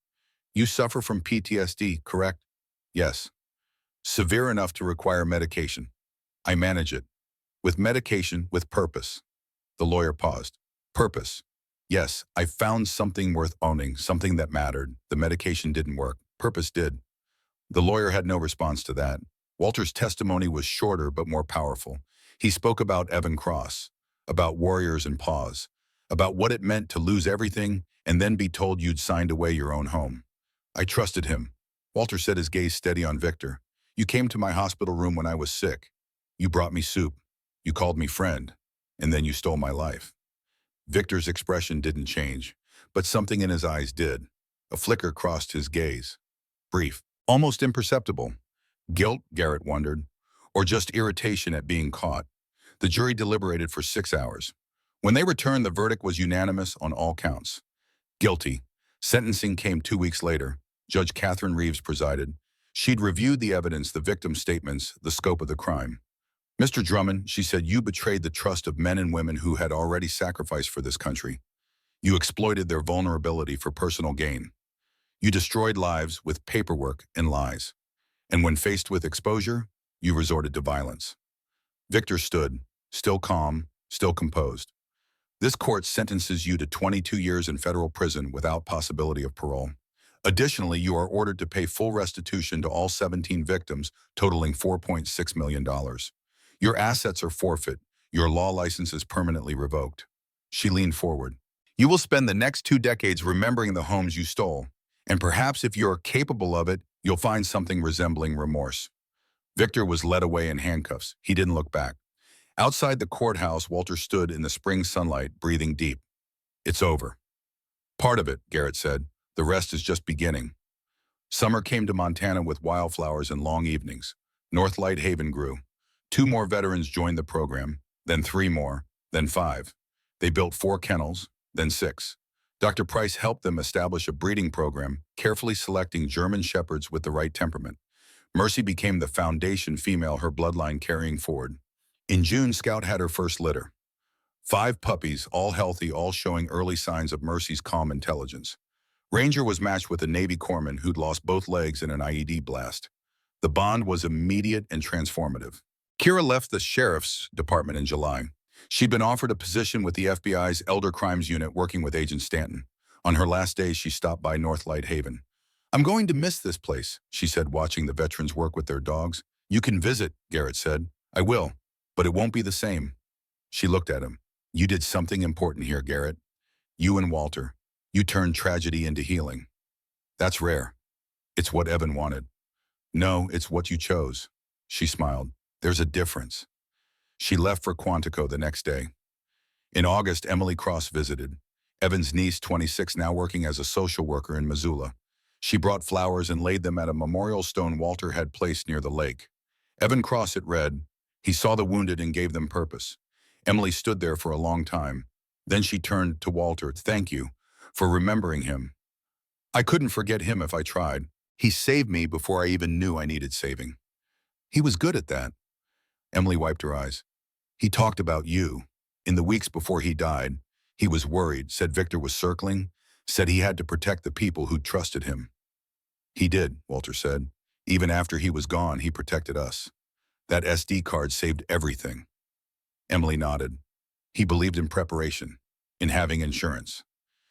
You suffer from PTSD, correct? Yes. Severe enough to require medication. I manage it. With medication, with purpose. The lawyer paused. Purpose. Yes, I found something worth owning, something that mattered. The medication didn't work. Purpose did. The lawyer had no response to that. Walter's testimony was shorter but more powerful. He spoke about Evan Cross, about warriors and paws, about what it meant to lose everything and then be told you'd signed away your own home. I trusted him. Walter said, his gaze steady on Victor. You came to my hospital room when I was sick. You brought me soup. You called me friend. And then you stole my life. Victor's expression didn't change, but something in his eyes did. A flicker crossed his gaze. Brief, almost imperceptible. Guilt, Garrett wondered, or just irritation at being caught. The jury deliberated for 6 hours. When they returned, the verdict was unanimous on all counts. Guilty. Sentencing came 2 weeks later. Judge Catherine Reeves presided. She'd reviewed the evidence, the victim's statements, the scope of the crime. Mr. Drummond, she said, you betrayed the trust of men and women who had already sacrificed for this country. You exploited their vulnerability for personal gain. You destroyed lives with paperwork and lies. And when faced with exposure, you resorted to violence. Victor stood, still calm, still composed. This court sentences you to 22 years in federal prison without possibility of parole. Additionally, you are ordered to pay full restitution to all 17 victims, totaling $4.6 million. Your assets are forfeit. Your law license is permanently revoked. She leaned forward. You will spend the next 2 decades remembering the homes you stole. And perhaps if you're capable of it, you'll find something resembling remorse. Victor was led away in handcuffs. He didn't look back. Outside the courthouse, Walter stood in the spring sunlight, breathing deep. It's over. Part of it, Garrett said. The rest is just beginning. Summer came to Montana with wildflowers and long evenings. North Light Haven grew. 2 more veterans joined the program, then 3 more, then 5. They built 4 kennels, then 6. Dr. Price helped them establish a breeding program, carefully selecting German shepherds with the right temperament. Mercy became the foundation female her bloodline carrying forward. In June, Scout had her first litter. 5 puppies, all healthy, all showing early signs of Mercy's calm intelligence. Ranger was matched with a Navy corpsman who'd lost both legs in an IED blast. The bond was immediate and transformative. Kira left the sheriff's department in July. She'd been offered a position with the FBI's Elder Crimes Unit working with Agent Stanton. On her last day, she stopped by North Light Haven. I'm going to miss this place, she said, watching the veterans work with their dogs. You can visit, Garrett said. I will, but it won't be the same. She looked at him. You did something important here, Garrett. You and Walter. You turned tragedy into healing. That's rare. It's what Evan wanted. No, it's what you chose. She smiled. There's a difference. She left for Quantico the next day. In August, Emily Cross visited. Evan's niece, 26, now working as a social worker in Missoula. She brought flowers and laid them at a memorial stone Walter had placed near the lake. Evan Cross, it read, he saw the wounded and gave them purpose. Emily stood there for a long time. Then she turned to Walter. Thank you for remembering him. I couldn't forget him if I tried. He saved me before I even knew I needed saving. He was good at that. Emily wiped her eyes. He talked about you. In the weeks before he died, he was worried, said Victor was circling, said he had to protect the people who trusted him. He did, Walter said. Even after he was gone, he protected us. That SD card saved everything. Emily nodded. He believed in preparation, in having insurance.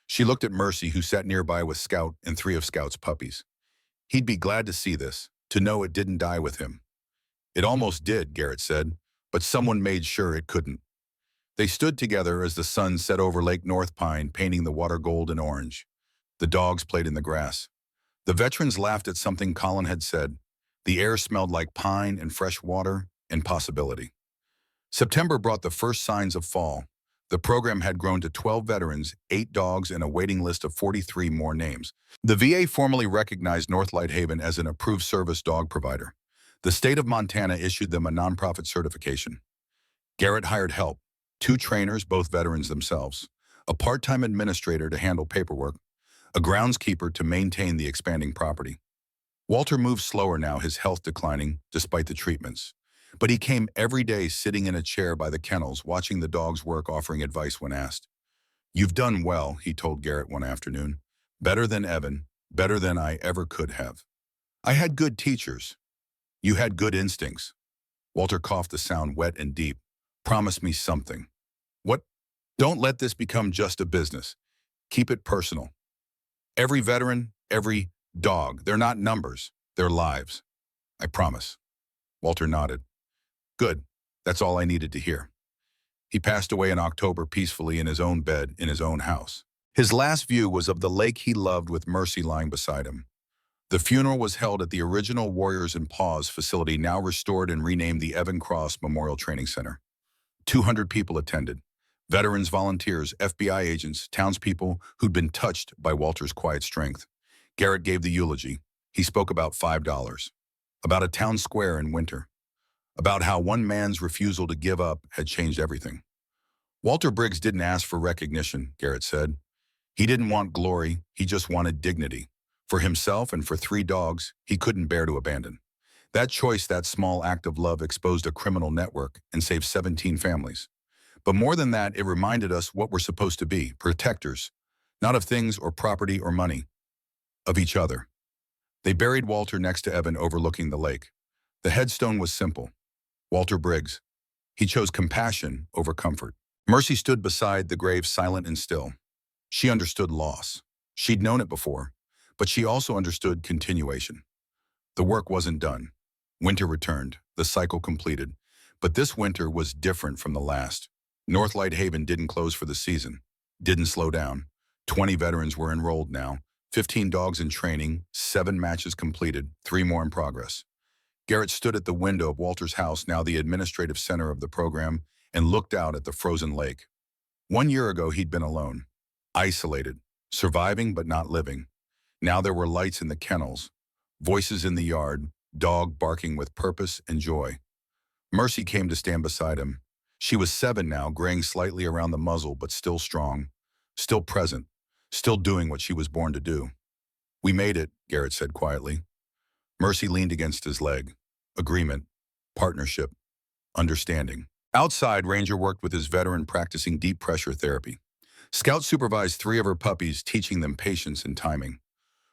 She looked at Mercy, who sat nearby with Scout and 3 of Scout's puppies. He'd be glad to see this, to know it didn't die with him. It almost did, Garrett said, but someone made sure it couldn't. They stood together as the sun set over Lake North Pine, painting the water gold and orange. The dogs played in the grass. The veterans laughed at something Colin had said. The air smelled like pine and fresh water and possibility. September brought the first signs of fall. The program had grown to 12 veterans, 8 dogs, and a waiting list of 43 more names. The VA formally recognized North Lighthaven as an approved service dog provider. The state of Montana issued them a nonprofit certification. Garrett hired help, 2 trainers, both veterans themselves, a part-time administrator to handle paperwork, a groundskeeper to maintain the expanding property. Walter moved slower now, his health declining despite the treatments. But he came every day, sitting in a chair by the kennels, watching the dogs work, offering advice when asked. "You've done well," he told Garrett one afternoon. "Better than Evan, better than I ever could have. I had good teachers. You had good instincts." Walter coughed, the sound wet and deep. "Promise me something." "What?" "Don't let this become just a business. Keep it personal. Every veteran, every dog, they're not numbers, they're lives." "I promise." Walter nodded. "Good. That's all I needed to hear." He passed away in October, peacefully in his own bed, in his own house. His last view was of the lake he loved, with Mercy lying beside him. The funeral was held at the original Warriors and Paws facility, now restored and renamed the Evan Cross Memorial Training Center. 200 people attended. Veterans, volunteers, FBI agents, townspeople who'd been touched by Walter's quiet strength. Garrett gave the eulogy. He spoke about $5, about a town square in winter, about how one man's refusal to give up had changed everything. Walter Briggs didn't ask for recognition, Garrett said. He didn't want glory, he just wanted dignity. For himself and for 3 dogs he couldn't bear to abandon. That choice, that small act of love, exposed a criminal network and saved 17 families. But more than that, it reminded us what we're supposed to be, protectors, not of things or property or money, of each other. They buried Walter next to Evan, overlooking the lake. The headstone was simple. Walter Briggs. He chose compassion over comfort. Mercy stood beside the grave, silent and still. She understood loss. She'd known it before, but she also understood continuation. The work wasn't done. Winter returned, the cycle completed. But this winter was different from the last. North Lighthaven didn't close for the season, didn't slow down. 20 veterans were enrolled now, 15 dogs in training, 7 matches completed, 3 more in progress. Garrett stood at the window of Walter's house, now the administrative center of the program, and looked out at the frozen lake. 1 year ago, he'd been alone, isolated, surviving but not living. Now there were lights in the kennels, voices in the yard, dog barking with purpose and joy. Mercy came to stand beside him. She was 7 now, graying slightly around the muzzle, but still strong, still present, still doing what she was born to do. "We made it," Garrett said quietly. Mercy leaned against his leg. Agreement, partnership, understanding. Outside, Ranger worked with his veteran, practicing deep pressure therapy. Scout supervised 3 of her puppies, teaching them patience and timing.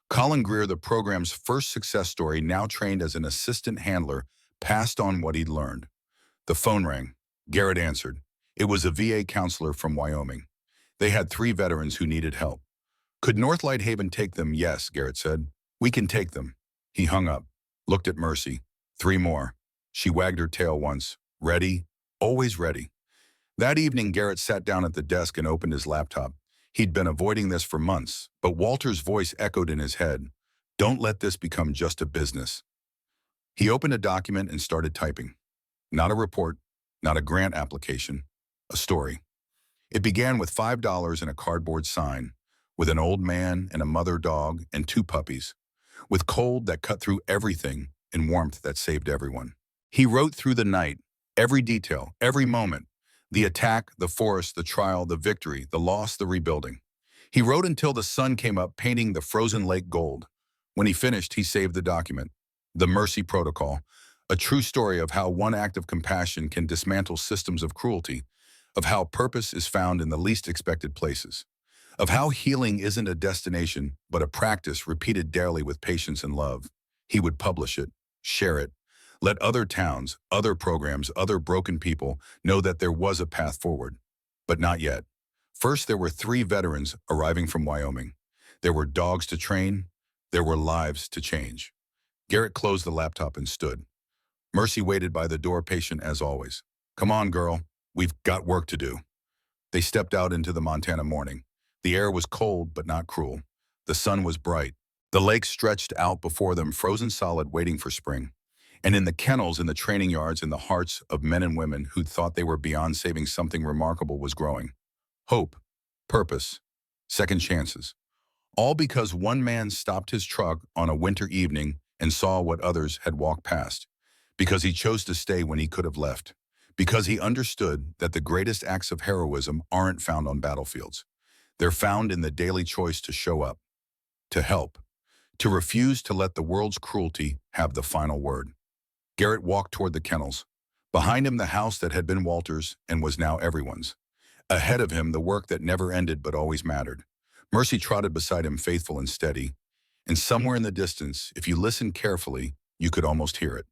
Colin Greer, the program's first success story, now trained as an assistant handler, passed on what he'd learned. The phone rang. Garrett answered. It was a VA counselor from Wyoming. They had 3 veterans who needed help. "Could North Lighthaven take them?" "Yes," Garrett said. "We can take them." He hung up, looked at Mercy. 3 more. She wagged her tail once. Ready, always ready. That evening, Garrett sat down at the desk and opened his laptop. He'd been avoiding this for months, but Walter's voice echoed in his head. "Don't let this become just a business." He opened a document and started typing. Not a report, not a grant application, a story. It began with $5 and a cardboard sign, with an old man and a mother dog and 2 puppies, with cold that cut through everything and warmth that saved everyone. He wrote through the night, every detail, every moment, the attack, the forest, the trial, the victory, the loss, the rebuilding. He wrote until the sun came up, painting the frozen lake gold. When he finished, he saved the document, The Mercy Protocol, a true story of how one act of compassion can dismantle systems of cruelty, of how purpose is found in the least expected places, of how healing isn't a destination, but a practice repeated daily with patience and love. He would publish it, share it, let other towns, other programs, other broken people know that there was a path forward. But not yet. First, there were 3 veterans arriving from Wyoming. There were dogs to train. There were lives to change. Garrett closed the laptop and stood. Mercy waited by the door, patient as always. Come on, girl. We've got work to do. They stepped out into the Montana morning. The air was cold, but not cruel. The sun was bright. The lake stretched out before them, frozen solid, waiting for spring. And in the kennels, in the training yards, in the hearts of men and women who thought they were beyond saving, something remarkable was growing. Hope, purpose, second chances. All because one man stopped his truck on a winter evening and saw what others had walked past. Because he chose to stay when he could have left. Because he understood that the greatest acts of heroism aren't found on battlefields. They're found in the daily choice to show up, to help, to refuse to let the world's cruelty have the final word. Garrett walked toward the kennels. Behind him, the house that had been Walter's and was now everyone's. Ahead of him, the work that never ended but always mattered. Mercy trotted beside him, faithful and steady. And somewhere in the distance, if you listened carefully, you could almost hear it.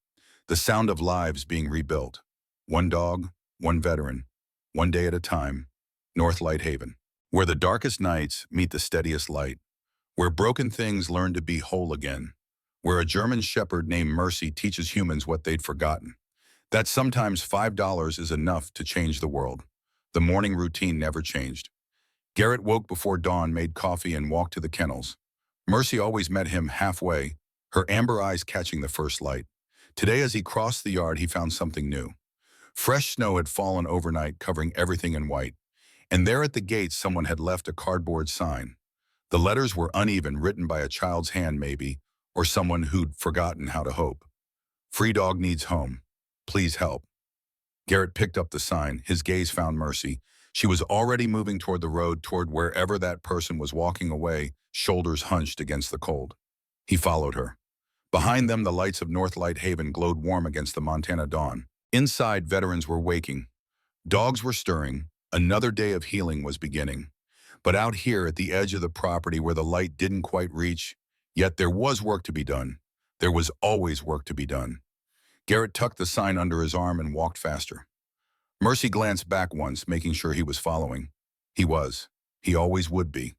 The sound of lives being rebuilt. One dog, one veteran, one day at a time. North Light Haven. Where the darkest nights meet the steadiest light. Where broken things learn to be whole again. Where a German shepherd named Mercy teaches humans what they'd forgotten. That sometimes $5 is enough to change the world. The morning routine never changed. Garrett woke before dawn, made coffee, and walked to the kennels. Mercy always met him halfway, her amber eyes catching the first light. Today, as he crossed the yard, he found something new. Fresh snow had fallen overnight, covering everything in white. And there at the gate, someone had left a cardboard sign. The letters were uneven, written by a child's hand maybe, or someone who'd forgotten how to hope. Free dog needs home. Please help. Garrett picked up the sign. His gaze found Mercy. She was already moving toward the road, toward wherever that person was walking away, shoulders hunched against the cold. He followed her. Behind them, the lights of North Light Haven glowed warm against the Montana dawn. Inside, veterans were waking. Dogs were stirring. Another day of healing was beginning. But out here at the edge of the property where the light didn't quite reach, yet there was work to be done. There was always work to be done. Garrett tucked the sign under his arm and walked faster. Mercy glanced back once, making sure he was following. He was. He always would be.